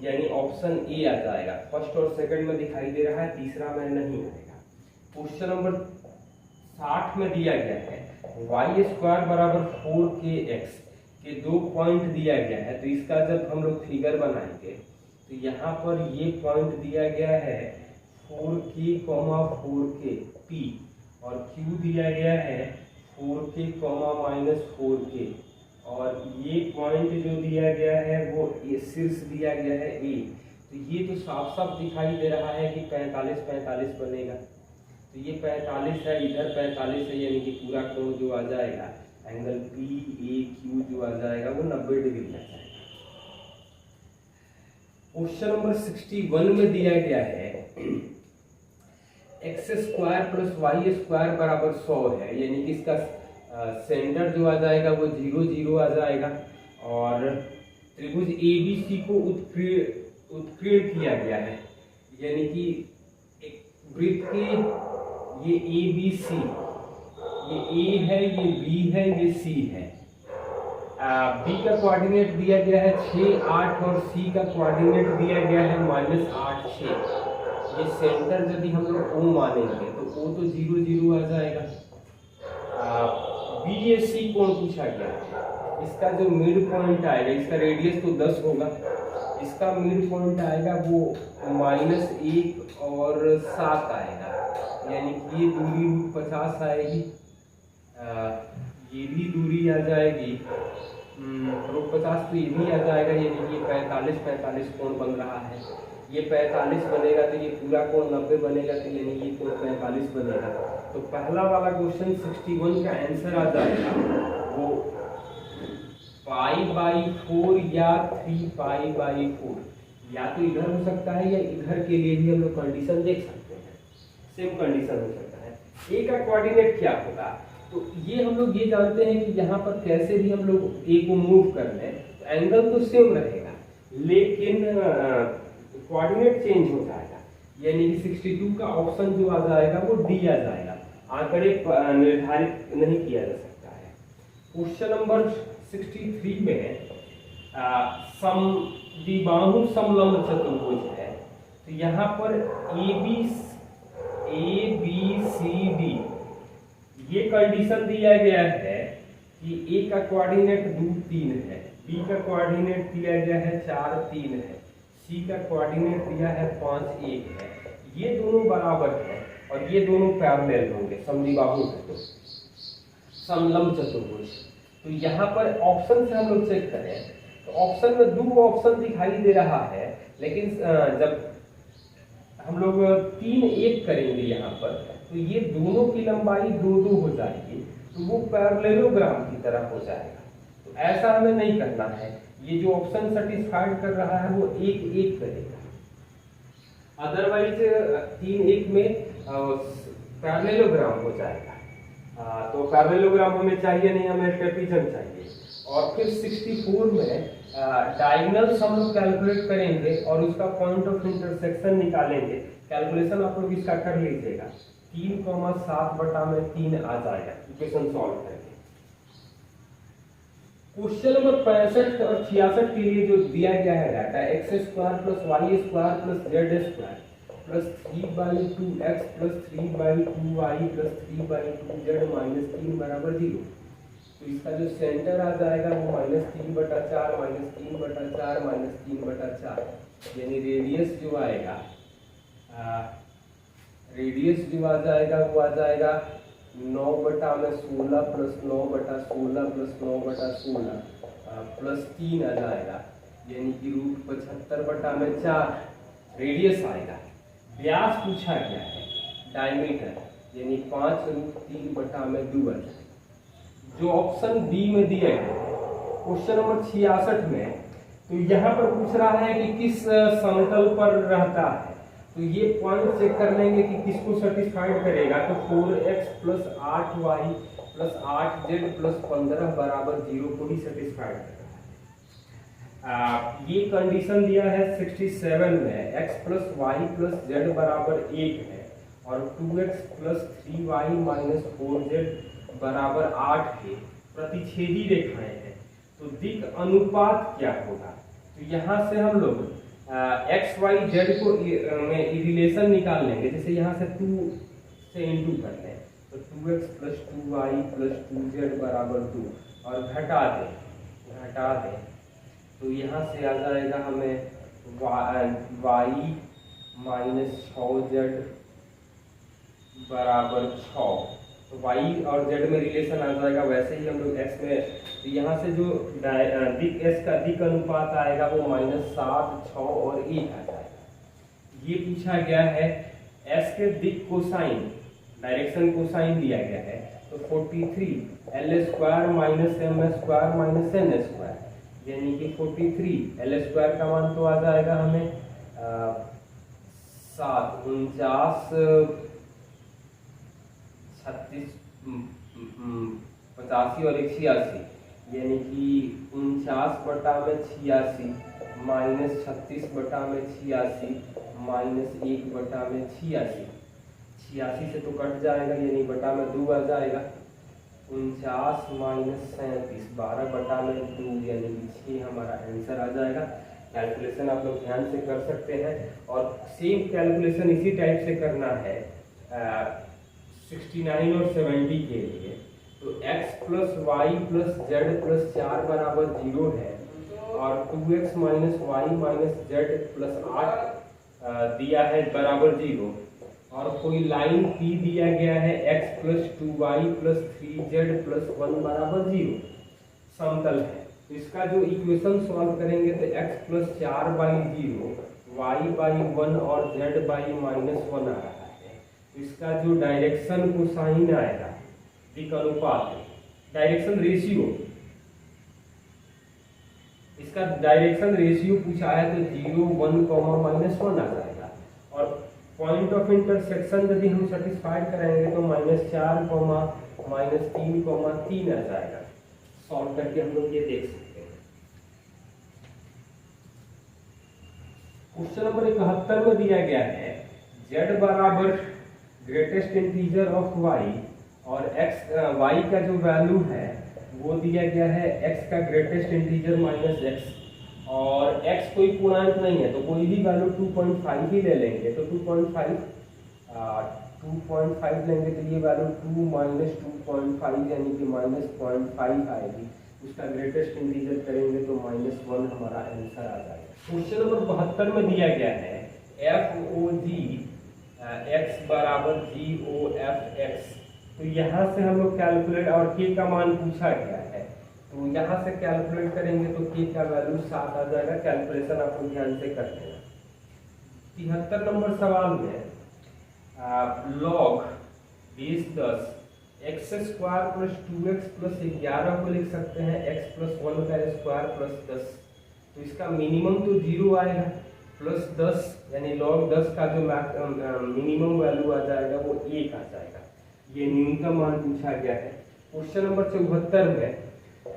यानी ऑप्शन ए आ जाएगा। फर्स्ट और सेकंड में दिखाई दे रहा है, तीसरा में नहीं आएगा। क्वेश्चन नंबर 60 में दिया गया है y² = 4kx के 2 पॉइंट दिया गया है, तो इसका जब हम लोग फिगर बनाएंगे तो यहाँ पर ये पॉइंट दिया गया है 4k, 4k P, और Q दिया गया है 4k, -4k, और ये पॉइंट जो दिया गया है वो शीर्ष दिया गया है A। तो ये तो साफ साफ दिखाई दे रहा है कि 45 45 बनेगा, तो ये 45 है, इधर 45 है, यानी कि पूरा कोण जो आ जाएगा एंगल PAQ जो आ जाएगा वो 90 डिग्री आ जाएगा। क्वेश्चन नंबर 61 में दिया गया है x² + y² = 100 है, यानी कि इसका सेंटर जो आ जाएगा वो 0 0 आ जाएगा, और त्रिभुज ABC को उत्कीर्ण किया गया है, यानी कि एक वृत्त के ये ABC, ये A है, ये B है, ये C है। B का कोऑर्डिनेट दिया गया है 6 8 और C का कोऑर्डिनेट दिया गया है -8 6। ये सेंटर यदि हम लोग O मानेंगे तो O तो 0 0 आ जाएगा। BAC कोण पूछा गया है, इसका जो मिड पॉइंट आएगा, इसका रेडियस तो 10 होगा, इसका मिड पॉइंट आएगा वो -1 और 7 आएगा, यानी कि ये दूरी 50 आएगी, ये भी दूरी आ जाएगी 50, तो ये भी आ जाएगा, यानी कि 45 45 कोण बन रहा है। ये 45 बनेगा तो ये पूरा कोण 90 बनेगा, तो यानी ये कोण 45 बनेगा। तो पहला वाला क्वेश्चन 61 का आंसर आ जाएगा वो π/4 या 3π/4, या तो इधर हो सकता है या इधर के लिए भी हम लोग कंडीशन देख सकते हैं, सेम कंडीशन हो सकता है। ए का कोऑर्डिनेट क्या होगा, तो ये हम लोग ये जानते हैं कि यहाँ पर कैसे भी हम लोग ए को मूव कर लें तो एंगल तो सेम रहेगा, लेकिन कोऑर्डिनेट चेंज हो जाएगा, यानी कि 62 का ऑप्शन जो आ जाएगा वो डी आ जाएगा, आंकड़े निर्धारित नहीं किया जा सकता है। क्वेश्चन नंबर 63 में द्विबाहु समलंब चतुर्भुज है, तो यहाँ पर ABCD ये कंडीशन दिया गया है कि A का कोऑर्डिनेट 2 3 है, B का कोऑर्डिनेट दिया गया है 4 3 है, C का कोऑर्डिनेट दिया है 5 1 है, ये दोनों बराबर है और ये दोनों पैरेलल होंगे, समद्विबाहु समलंब चतुर्भुज। तो यहाँ पर ऑप्शन से हम लोग चेक करें तो ऑप्शन में 2 ऑप्शन दिखाई दे रहा है, लेकिन जब हम लोग 3 1 करेंगे यहाँ पर तो ये दोनों की लंबाई 2 2 हो जाएगी, तो वो पैरेललोग्राम की तरह हो जाएगा। तो ऐसा हमें नहीं करना है, ये जो ऑप्शन सेटिस्फाइड कर रहा है वो 1 1 करेगा, अदरवाइज 3 1 में पैरेललोग्राम हो जाएगा। तो पैरेललोग्राम हमें चाहिए नहीं, हमें ट्रेपीजम चाहिए। और फिर 64 में डायगोनल्स हम लोग कैलकुलेट करेंगे और उसका पॉइंट ऑफ इंटरसेक्शन निकालेंगे। कैलकुलेशन आप लोग इसका कर लीजिएगा, 3,7/3 आ जाएगा इक्वेशन सॉल्व करके। क्वेश्चन नंबर 65 और 66 के लिए जो दिया गया है data x² + y² + z² plus 3/2x plus 3/2y plus 3/2z minus 3 बराबर 0। तो इसका जो सेंटर आ जाएगा वो -3/4 -3/4 -3/4, यानी रेडियस जो आएगा वो आ जाएगा 9/16 प्लस 9/16 प्लस 9/16 प्लस 3 आ जाएगा, यानी कि √75/4 रेडियस आएगा। व्यास पूछा गया है डायमीटर, यानी 5√3/2 आ जाएगा। जो ऑप्शन बी में दिया है क्वेश्चन नंबर 66 में, तो यहाँ पर पूछ रहा है कि किस समतल पर रहता है। तो ये पॉइंट चेक कर लेंगे कि किसको सेटिस्फाइड करेगा। तो 4x + 8y + 8z + 15 बराबर 0 को ही सेटिस्फाइड करेगा। ये कंडीशन दिया है 67 में, x + y + z बराबर 1 है और 2x + 3y - 4z बराबर 8 के प्रतिच्छेदी रेखाएं हैं। तो दिक् अनुपात क्या होगा। तो यहाँ से हम लोग x y z को में रिलेशन निकाल लेंगे। जैसे यहाँ से 2 से इंटू कर लें तो 2x + 2y + 2z बराबर 2 और घटा दें तो यहाँ से आ जाएगा हमें y - 6z बराबर 6। तो y और z में रिलेशन आ जाएगा। वैसे ही हम लोग x में, तो यहाँ से जो दिक् s का दिक् अनुपात आएगा वो -7, 6 और 1 आ जाएगा। ये पूछा गया है s के दिक् कोसाइन, डायरेक्शन कोसाइन दिया गया है। तो 43 l² - m² - n², यानी कि 43 l² का मान तो आ जाएगा हमें 7, 49, 36, 85 और 186, यानी कि 49/86 - 36/86 - 1/86, 86 से तो कट जाएगा, यानी बटा में 2 आ जाएगा। 49 - 37 12/2, यानी कि 6 हमारा आंसर आ जाएगा। कैलकुलेशन आप लोग ध्यान से कर सकते हैं और सेम कैलकुलेशन इसी टाइप से करना है 69 और 70 के लिए। तो x + y + z + 4 बराबर 0 है और 2x - y - z + 8 दिया है बराबर 0 और कोई लाइन P दिया गया है x + 2y + 3z + 1 बराबर 0 समतल है। तो इसका जो इक्वेशन सॉल्व करेंगे तो x + 4/0 y/1 और z/-1 आ रहा है। तो इसका जो डायरेक्शन कोसाइन आएगा, दिक् अनुपात, डायरेक्शन रेशियो, इसका डायरेक्शन रेशियो पूछा है तो 0, 1, -1 आ जाएगा। और पॉइंट ऑफ इंटरसेक्शन यदि हम सेटिस्फाइड करेंगे तो -4, -3, आ जाएगा। सॉल्व करके हम लोग ये देख सकते हैं। क्वेश्चन नंबर 71 में दिया गया है z बराबर ग्रेटेस्ट इंटीजर ऑफ y और y का जो वैल्यू है वो दिया गया है x का ग्रेटेस्ट इंटीजर -x और x कोई पूर्णांक नहीं है तो कोई भी वैल्यू 2.5 ही ले लेंगे। तो 2.5 लेंगे तो ये वैल्यू 2 - 2.5 यानी कि -0.5 आएगी। उसका ग्रेटेस्ट इंटीजर करेंगे तो -1 हमारा आंसर आ जाएगा। क्वेश्चन नंबर 72 में दिया गया है FOG x बराबर GOF(x). तो यहाँ से हम लोग कैलकुलेट, और k का मान पूछा गया है तो यहाँ से कैलकुलेट करेंगे तो k का वैल्यू 7 आ जाएगा। कैलकुलेशन आप लोग ध्यान से कर लेना। 73 नंबर सवाल में log बेस 10 x² + 2x + 11 को लिख सकते हैं x + 1 का स्क्वायर + 10। तो इसका मिनिमम तो 0 आएगा, प्लस 10 यानी log 10 का जो मिनिमम वैल्यू आ जाएगा वो 1 आ जाएगा। ये न्यूनतम मान पूछा गया है। क्वेश्चन नंबर 74 में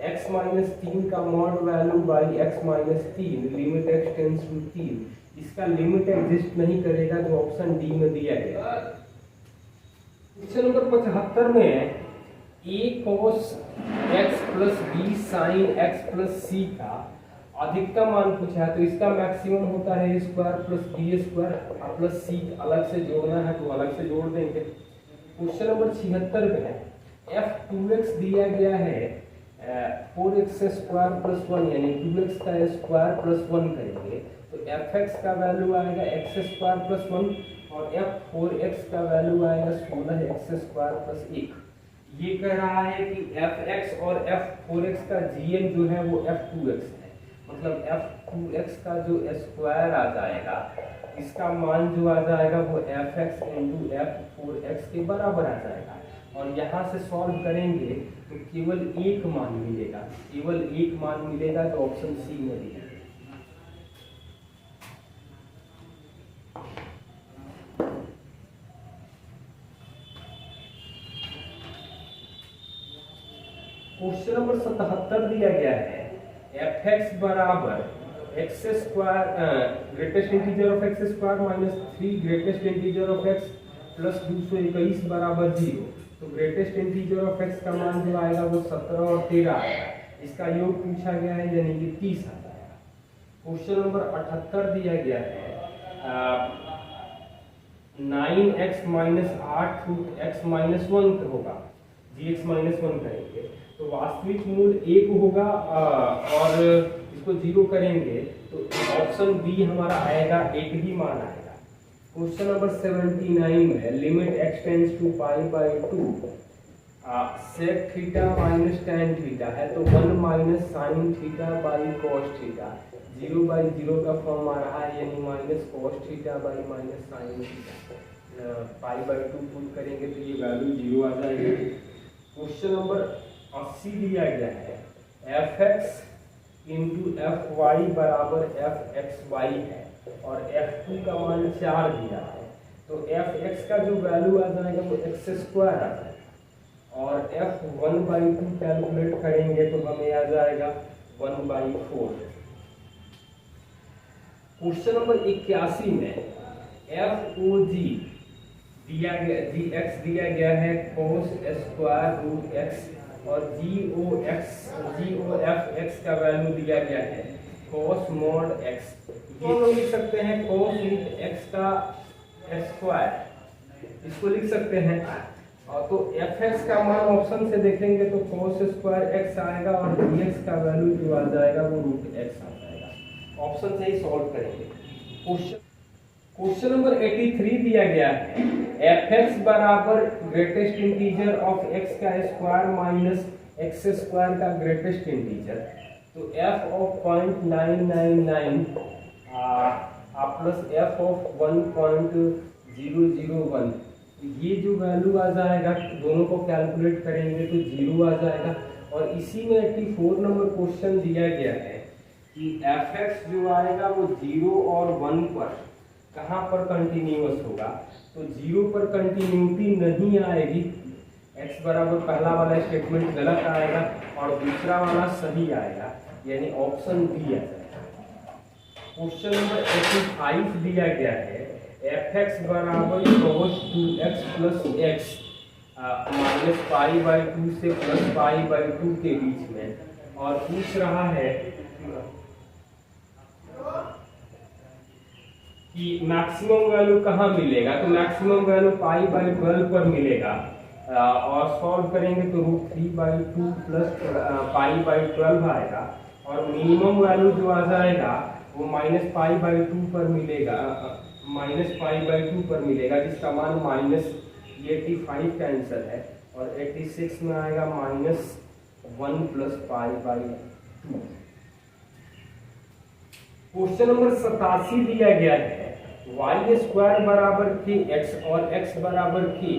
x माइनस 3 का mod value by x minus 3 limit x tends to 3, इसका लिमिट एग्जिस्ट नहीं करेगा जो ऑप्शन डी में दिया गया है। क्वेश्चन नंबर 75 में a cos x plus b sine x plus c का अधिकतम मान पूछा है, तो इसका मैक्सिमम होता है a square plus b square plus c, अलग से जोड़ना है तो अलग से जोड़ देंगे। क्वेश्चन नंबर 76 में f2x दिया गया है 4x स्क्वायर प्लस 1, यानी 2x का स्क्वायर प्लस 1 करेंगे तो fx का वैल्यू आएगा x स्क्वायर प्लस 1 और f4x का वैल्यू आएगा 16x स्क्वायर प्लस 1। ये कह रहा है कि fx और f4x का gn जो है वो f2x है, मतलब f2x का जो स्क्वायर आ जाएगा इसका मान जो आ जाएगा वो fx इंटू f4x के बराबर आ जाएगा। और यहाँ से सॉल्व करेंगे तो केवल एक मान मिलेगा, केवल एक मान मिलेगा जो ऑप्शन सी में दिया है। क्वेश्चन नंबर 77 दिया गया है fx बराबर x square greatest integer of x square minus 3 greatest integer of x plus 221 बराबर 0। तो ग्रेटेस्ट इंटीजर ऑफ x का मान जो आएगा वो 17 और 13 आएगा, इसका योग पूछा गया है यानी कि 30 आ जाएगा। क्वेश्चन नंबर 78 दिया गया है 9x minus 8 root x minus 1 होगा, gx माइनस 1 करेंगे तो वास्तविक मूल 1 होगा और इसको 0 करेंगे तो ऑप्शन बी हमारा आएगा, एक ही मान आएगा। क्वेश्चन नंबर 79 में limit x tends to pi by 2 sec theta minus tan theta है तो 1 minus sine theta by cos theta, 0 by 0 का फॉर्म आ रहा है यानी minus cos theta by minus sine theta, pi by 2 put करेंगे तो ये वैल्यू 0 आ जाएगी। क्वेश्चन नंबर 80 दिया गया है fx इंटू fy बराबर fxy है और f2 का मान 4 दिया है तो fx का जो वैल्यू आ जाएगा वो x स्क्वायर आ जाएगा और f1 बाई 2 कैलकुलेट करेंगे तो हमें आ जाएगा 1 बाई 4। क्वेश्चन नंबर 81 में FOG दिया गया, gx दिया गया है cos स्क्वायर रूट x और GOFX का वैल्यू दिया गया है cos mod x। ये हम लिख सकते हैं cos रूट x का स्क्वायर, इसको लिख सकते हैं। और तो fx का मान ऑप्शन से देखेंगे तो cos स्क्वायर x आएगा और dx का वैल्यू जो आ जाएगा वो रूट x आ जाएगा। ऑप्शन से ही सॉल्व करेंगे। क्वेश्चन नंबर 83 दिया गया है fx बराबर ग्रेटेस्ट इंटीजर ऑफ x का स्क्वायर माइनस x स्क्वायर का ग्रेटेस्ट इंटीजर, तो f of 0.999 plus f of 1.001, ये जो वैल्यू आ जाएगा दोनों को कैलकुलेट करेंगे तो 0 आ जाएगा। और इसी में 84 नंबर क्वेश्चन दिया गया है कि fx जो आएगा वो 0 और 1 पर कहाँ पर कंटिन्यूअस होगा, तो 0 पर कंटिन्यूटी नहीं आएगी, x बराबर पहला वाला स्टेटमेंट गलत आएगा और दूसरा वाला सही आएगा, यानी ऑप्शन बी आ जाएगा। क्वेश्चन नंबर 85 दिया गया है fx बराबर cos 2x plus x minus pi by 2 से प्लस पाई बाई 2 के बीच में, और पूछ रहा है कि मैक्सिमम वैल्यू कहाँ मिलेगा, तो मैक्सिमम वैल्यू पाई बाई 12 पर मिलेगा और सॉल्व करेंगे तो root 3 by 2 plus pi by 12 आएगा और मिनिमम वैल्यू जो आ जाएगा वो माइनस पाई बाई 2 पर मिलेगा, माइनस पाई बाई 2 पर मिलेगा जिसका मान माइनस 85 का आंसर है और 86 में आएगा minus 1 plus pi by 2। Question number 87 दिया गया है y स्क्वायर बराबर के x और x बराबर के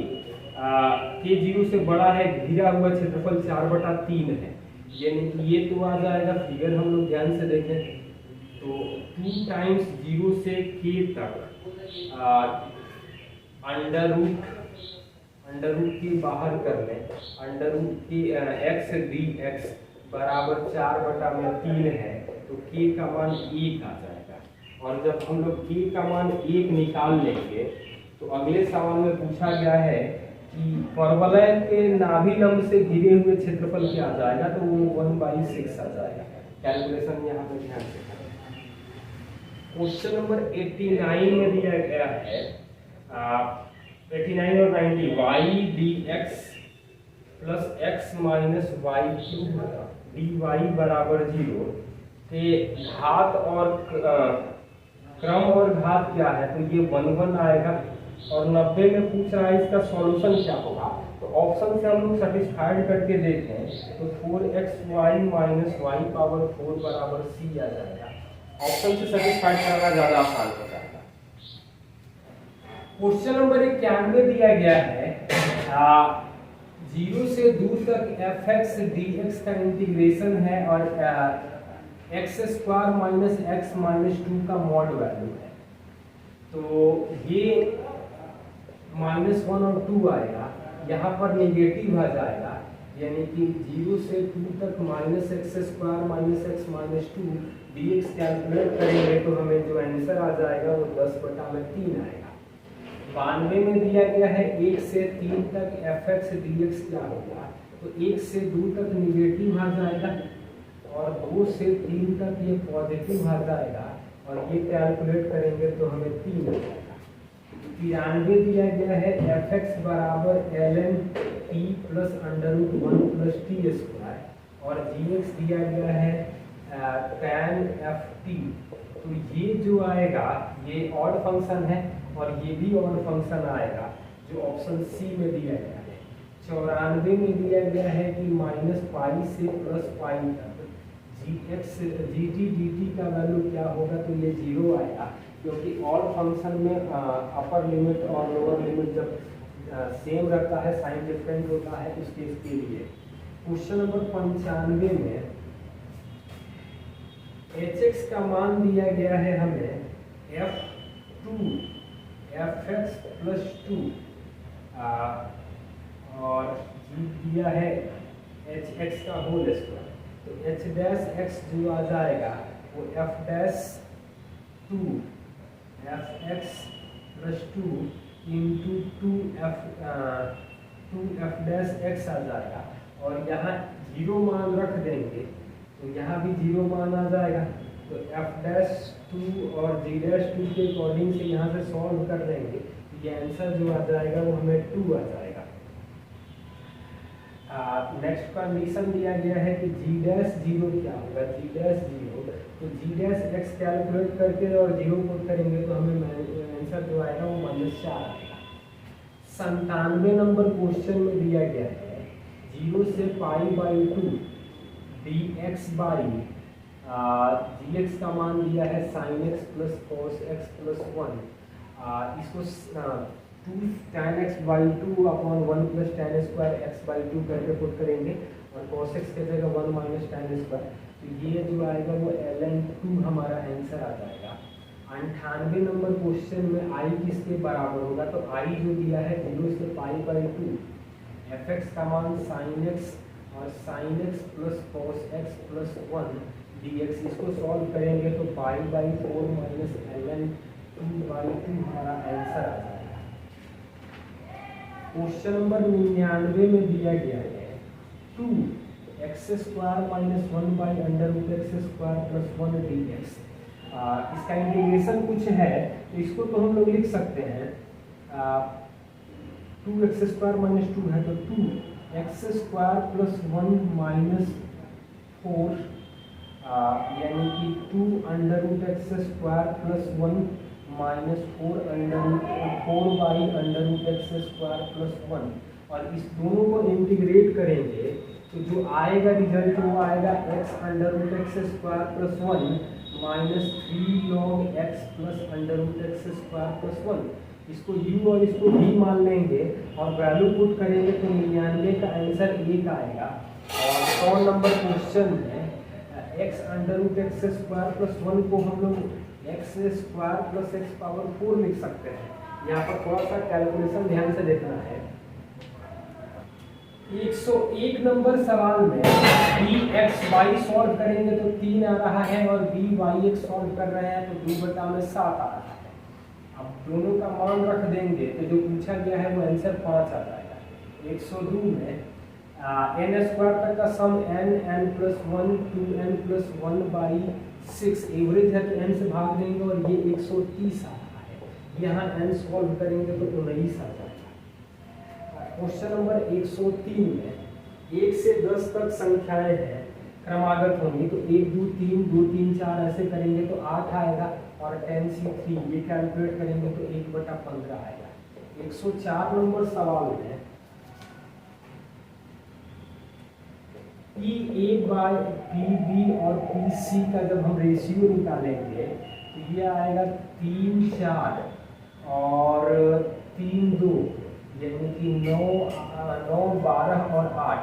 0 से बड़ा है, घिरा हुआ क्षेत्रफल 4/3 है, यानी कि ये तो आ जाएगा, फिगर हम लोग ध्यान से देखें तो 2 टाइम्स 0 से k तक अंडर रूट के बाहर कर लें, अंडर रूट की एक्स डी एक्स बराबर 4/3 है, तो के का मान 1 आ जाएगा। और जब हम लोग के का मान 1 निकाल लेंगे तो अगले सवाल में पूछा गया है कि परवलय के नाभि लंब से घिरे हुए क्षेत्रफल क्या आ जाएगा, तो वो 1/6 आ जाएगा। कैलकुलेशन यहाँ पे ध्यान से करें। क्वेश्चन नंबर 89 में दिया गया है 89 और 90 y dx plus x minus Y cube dy बराबर 0 के घात और क्रम और घात क्या है, तो ये 1 आएगा। और 90 में पूछ रहा है इसका सॉल्यूशन क्या होगा, तो ऑप्शन से हम लोग सेटिस्फाइड करके देखें तो 4xy माइनस वाई पावर 4 बराबर c आ जाएगा। ऑप्शन से सेटिस्फाइड करना ज्यादा आसान हो जाएगा। क्वेश्चन नंबर 91 दिया गया है 0 से दूर तक fx dx का इंटीग्रेशन है और x² माइनस x माइनस 2 का मॉड वैल्यू है, तो ये -1 और 2 आएगा, यहाँ पर नेगेटिव आ जाएगा, यानी कि 0 से 2 तक -x² minus x minus 2 dx calculate करेंगे तो हमें जो आंसर आ जाएगा वो 10/3 आएगा। 92 में दिया गया है 1 से 3 तक fx dx क्या होगा, तो 1 से 2 तक निगेटिव आ जाएगा और 2 से 3 तक ये पॉजिटिव आ जाएगा, और ये कैलकुलेट करेंगे तो हमें 3 आ जाएगा। 93 दिया गया है fx बराबर ln t plus √1 plus t square, और gx दिया गया है tan ft, तो ये जो आएगा ये ऑड फंक्शन है और ये भी ऑड फंक्शन आएगा जो ऑप्शन सी में दिया गया है। 94 में दिया गया है कि -π से +π तक gt dt का वैल्यू क्या होगा, तो ये 0 आएगा, क्योंकि ऑड फंक्शन में अपर लिमिट और लोअर लिमिट जब सेम रहता है साइन डिफरेंट होता है उस केस के लिए। क्वेश्चन नंबर 95 में hx का मान दिया गया है हमें f2 fx प्लस 2 और दिया है hx का होल स्क्वायर, तो h डैश x जो आ जाएगा वो f dash 2 fx plus 2 into 2f dash x आ जाएगा, और यहाँ 0 मान रख देंगे तो यहाँ भी 0 मान आ जाएगा, तो f डैश 2 और g डैश 2 के अकॉर्डिंग से यहाँ से सॉल्व कर देंगे तो ये आंसर जो आ जाएगा वो हमें 2 आ जाएगा। नेक्स्ट कंडीशन दिया गया है कि g डैश 0 क्या होगा, g डैश 0, तो g डैश x कैलकुलेट करके और 0 पुट करेंगे तो हमें आंसर जो आएगा वो -4 आएगा। 97 नंबर क्वेश्चन में दिया गया है 0 से π/2 dx बाई gx का मान दिया है sin x plus cos x plus 1, इसको 2 tan x/2 upon 1 plus tan square x/2 करके पुट करेंगे और cos x के जगह 1 माइनस tan स्क्वायर, तो ये जो आएगा वो ln 2 हमारा आंसर आ जाएगा। 98 नंबर क्वेश्चन में i किसके बराबर होगा, तो i जो दिया है 0 से π/2 fx का मान sin x और sin x plus cos x plus 1 dx, इसको सॉल्व करेंगे तो π/4 माइनस ln 2/2 हमारा आंसर आ जाएगा। क्वेश्चन नंबर 99 में दिया गया है 2x² minus 1/√x² plus 1 dx, इसका इंटीग्रेशन कुछ है तो इसको तो हम लोग लिख सकते हैं 2x² माइनस 2 है तो 2x² प्लस 1 माइनस 4 यानी कि 2√x² plus 1 minus 4/√x² plus 1, और इस दोनों को इंटीग्रेट करेंगे तो जो आएगा रिजल्ट वो आएगा x√x² plus 1 minus 3 log x plus √x² plus 1, इसको u और इसको v मान लेंगे और वैल्यू पुट करेंगे तो 99 का आंसर 1 आएगा। और 100 नंबर क्वेश्चन में x√x² प्लस 1 को हम लोग x² प्लस x पावर 4 लिख सकते हैं। यहाँ पर थोड़ा सा कैलकुलेशन ध्यान से देखना है। 101 नंबर सवाल में बी एक्स वाई सॉल्व करेंगे तो 3 आ रहा है और बी वाई एक्स सॉल्व कर रहे हैं तो 2/7 आ रहा है। अब दोनों का मान रख देंगे तो जो पूछा गया है वो आंसर 5 आ जाएगा। 102 में n स्क्वायर तक का सम n plus 1 2n plus 1/6 average है तो n से भाग देंगे और ये 130 आ रहा है। यहाँ n सॉल्व करेंगे तो 19 आ जाएगा। क्वेश्चन नंबर 103 में 1 से 10 तक संख्याएं हैं क्रमागत होंगी तो 1 2 3 2 3 4 ऐसे करेंगे तो 8 आएगा और 10c3 ये कैलकुलेट करेंगे तो 1/15 आएगा। 104 नंबर सवाल में PA/PB और PC का जब हम रेशियो निकालेंगे तो ये आएगा 3 4 और 3 2 यानी कि 9 12 और 8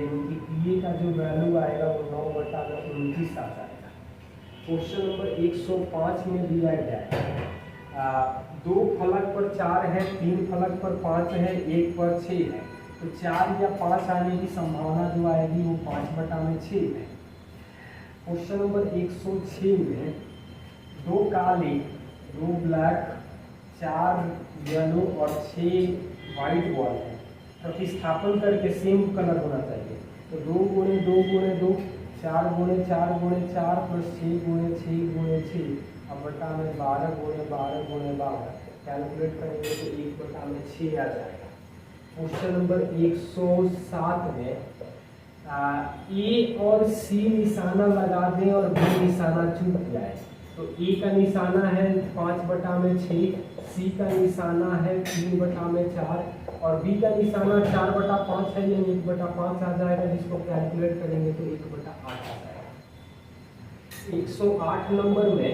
यानी कि PA का जो वैल्यू आएगा वो 9/29 आ जाएगा। क्वेश्चन नंबर 105 में दिया गया है 2 फलक पर 4 है, 3 फलक पर 5 है, 1 पर 6 है तो 4 या 5 आने की संभावना जो आएगी वो 5/6 है। क्वेश्चन नंबर 106 में 2 काले 2 ब्लैक 4 येलो और 6 व्हाइट बॉल है, प्रतिस्थापन करके सेम कलर होना चाहिए तो 2 गुणे 2 गुणे 2 4 गुणे 4 गुणे 4 प्लस 6 गुणे 6 गुणे 6 अब बटा में 12 गुणे 12 गुणे 12 कैलकुलेट करेंगे तो 1/6 आ जाएगा। क्वेश्चन नंबर 107 में ए और सी निशाना लगा दें और बी निशाना चूक जाए तो ए का निशाना है 5/6, सी का निशाना है 3/4 और बी का निशाना 4/5 है यानी 1/5 आ जाएगा जिसको कैलकुलेट करेंगे तो 1/8 आ जाएगा। 108 नंबर में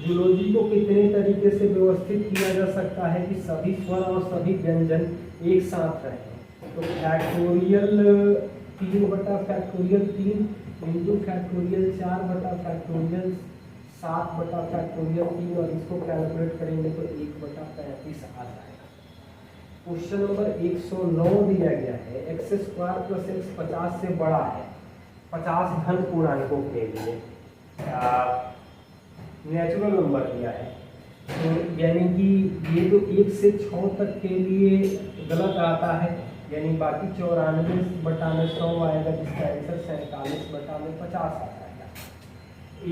जूलॉजी को कितने तरीके से व्यवस्थित किया जा सकता है कि सभी स्वर और सभी व्यंजन एक साथ रहें तो फैक्टोरियल 3/3 इंटू फैक्टोरियल 4/3 7/3 और इसको कैलकुलेट करेंगे तो 1/35 आ जाएगा। क्वेश्चन नंबर 109 दिया गया है x² प्लस x 50 से बड़ा है 50 धन पूर्णांकों के लिए नेचुरल नंबर दिया है तो यानी कि ये तो 1 से 6 तक के लिए गलत आता है यानी बाकी 94/100 आएगा जिसका आंसर 47/50 आ जाएगा।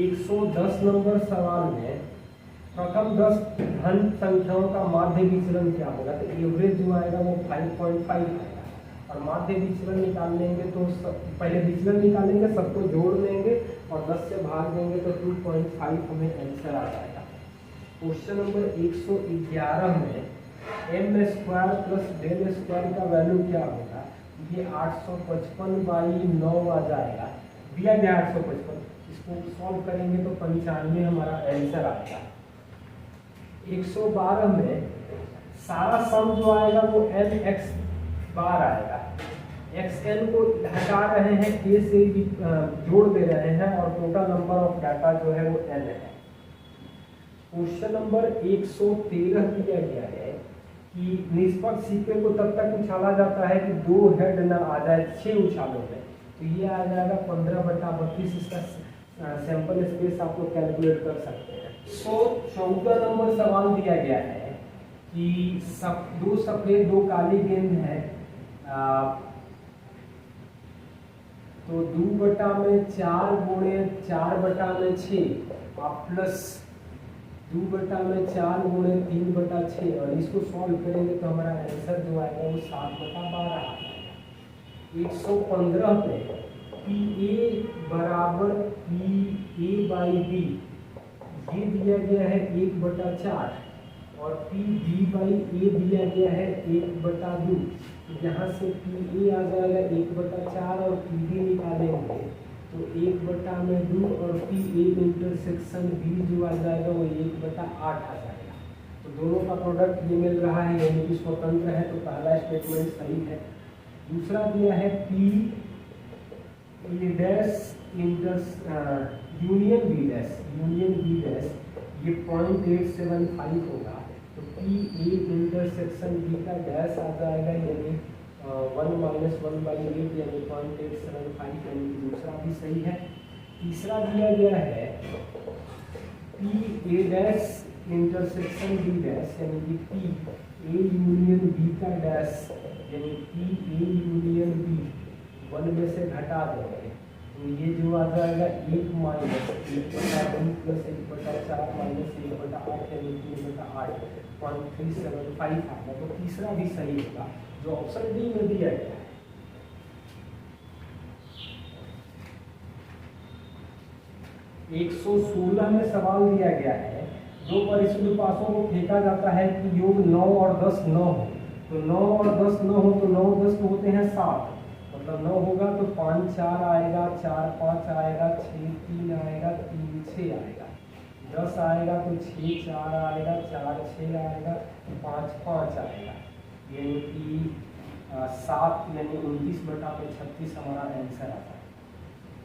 110 नंबर सवाल में प्रथम 10 धन संख्याओं का माध्य विचलन क्या होगा तो एवरेज जो आएगा वो 5.5 आएगा और माध्य विचलन निकाल लेंगे तो पहले विचलन निकालेंगे सबको जोड़ लेंगे और 10 से भाग देंगे तो 2.5 हमें आंसर आ जाएगा। क्वेश्चन नंबर 111 में m² प्लस ∇² का वैल्यू क्या होगा ये 855/9 आ जाएगा। दिया गया 855 इसको सॉल्व करेंगे तो 95 हमारा आंसर आएगा। 112 में सारा सम जो आएगा वो n(x) आएगा। xn को हटा रहे हैं a से भी जोड़ दे रहे हैं और टोटल नंबर ऑफ डाटा जो है वो n है। क्वेश्चन नंबर 113 दिया गया है कि निष्पक्ष सिक्के को तब तक उछाला जाता है कि 2 हेड न आ जाए 6 उछालों में तो ये आ जाएगा 15/32 इसका सैंपल स्पेस आप लोग कैलकुलेट कर सकते हैं। 114 नंबर सवाल दिया गया है कि 2 सफेद 2 काली गेंद है तो 2/4 गुणे 4/6 प्लस 2/4 गुणे 3/6 और इसको सॉल्व करेंगे तो हमारा आंसर जो आएगा वो 7/12 आ जाएगा। 115 पे PA बराबर PA/B ये दिया गया है 1/4 और PB/A दिया गया है 1/2 यहाँ से PA आ जाएगा 1/4 और PB निकालेंगे तो 1/2 और PA इंटरसेक्शन B जो आ जाएगा वो 1/8 आ जाएगा। तो दोनों का प्रोडक्ट ये मिल रहा है यानी कि स्वतंत्र है तो पहला स्टेटमेंट सही है। दूसरा दिया है P dash union B dash ये 0.875 होगा तो PA इंटरसेक्शन B का डैश आ जाएगा यानी 1 माइनस 1/8 यानी 0.875 यानी कि दूसरा भी सही है। तीसरा दिया गया है P A dash intersection B dash यानी कि पी ए यूनियन बी का डैश यानी पी ए यूनियन बी 1 में से घटा देंगे तो ये जो आ जाएगा 1 माइनस 1/2 प्लस 1/4 माइनस 1/8 यानी 3/8 0.375 आएगा। तो तीसरा भी सही होगा जो ऑप्शन डी में दिया गया है। एक 116 में सवाल दिया गया है दो परिशुद्ध पासों को फेंका जाता है कि योग 9 और 10 9 हो। तो 9 और 10 9 हो तो 9 10 तो होते हैं 7, मतलब 9 होगा तो 5 4 आएगा, 4 5 आएगा, 6 3 आएगा, 3 6 आएगा, 10 आएगा तो 6 4 आएगा, 4 6 आएगा, 5 5 आएगा, यानी कि 7 यानी 29/36 हमारा आंसर आता है।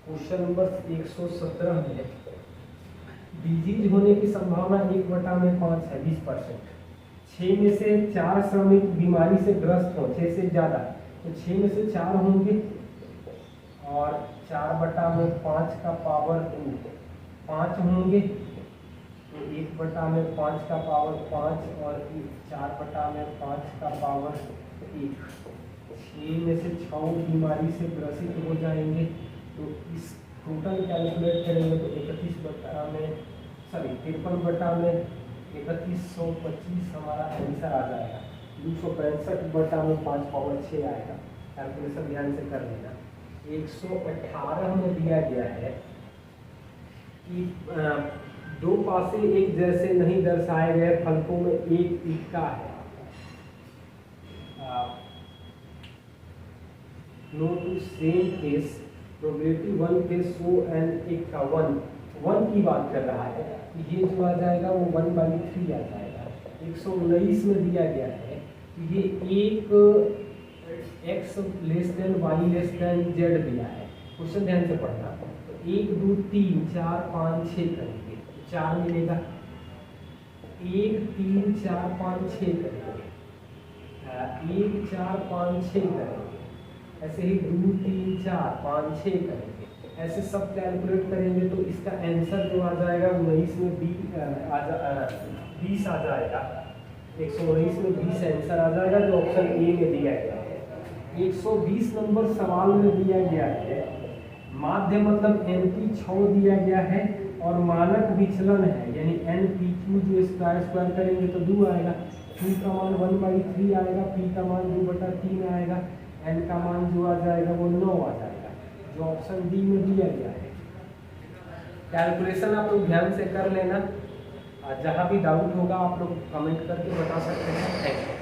क्वेश्चन नंबर 117 में डिजीज होने की संभावना 1/5 है 20%। 6 में से 4 श्रमिक बीमारी से ग्रस्त हो, 6 से ज़्यादा, तो 6 में से 4 होंगे और 4/5 का पावर 2 5 होंगे तो 1/5 का पावर 5 और 4/5 का पावर 1। 6 में से 6 बीमारी से ग्रसित हो जाएंगे तो इस टोटल कैलकुलेट करेंगे तो 53/3125 हमारा आंसर आ जाएगा। 265/5 पावर 6 आएगा। कैलकुलेशन ध्यान से कर लेना। 118 में दिया गया है कि दो पासे एक जैसे नहीं दर्शाए गए फलकों में एक टीका है। No two same case probability 1 के सो एंड एक का 1 की बात कर रहा है, ये जो आ जाएगा वो 1/3 आ जाएगा। 119 में दिया गया है कि ये एक x less than y less than z दिया है। क्वेश्चन ध्यान से पढ़ना। तो 1 2 3 4 5 6 करेंगे तो 4 मिलेगा। 1 3 4 5 6 करेंगे, 1 4 5 6 करेंगे, ऐसे ही 2 3 4 5 6 करेंगे, ऐसे सब कैलकुलेट करेंगे तो इसका आंसर जो आ जाएगा 19 में 20 आ जाएगा। 119 में 20 आंसर आ जाएगा जो ऑप्शन ए में दिया गया है। 120 नंबर सवाल में दिया गया है माध्य मतलब NP 6 दिया गया है और मानक विचलन है यानी NPQ जो स्क्वायर करेंगे तो 2 आएगा। Q का मान 1/3 आएगा, P का मान 2/3 आएगा, N का मान जो आ जाएगा वो 9 आ जाएगा जो ऑप्शन डी में दिया गया है। कैलकुलेशन आप लोग ध्यान से कर लेना। जहाँ भी डाउट होगा आप लोग कमेंट करके बता सकते हैं। Thank you.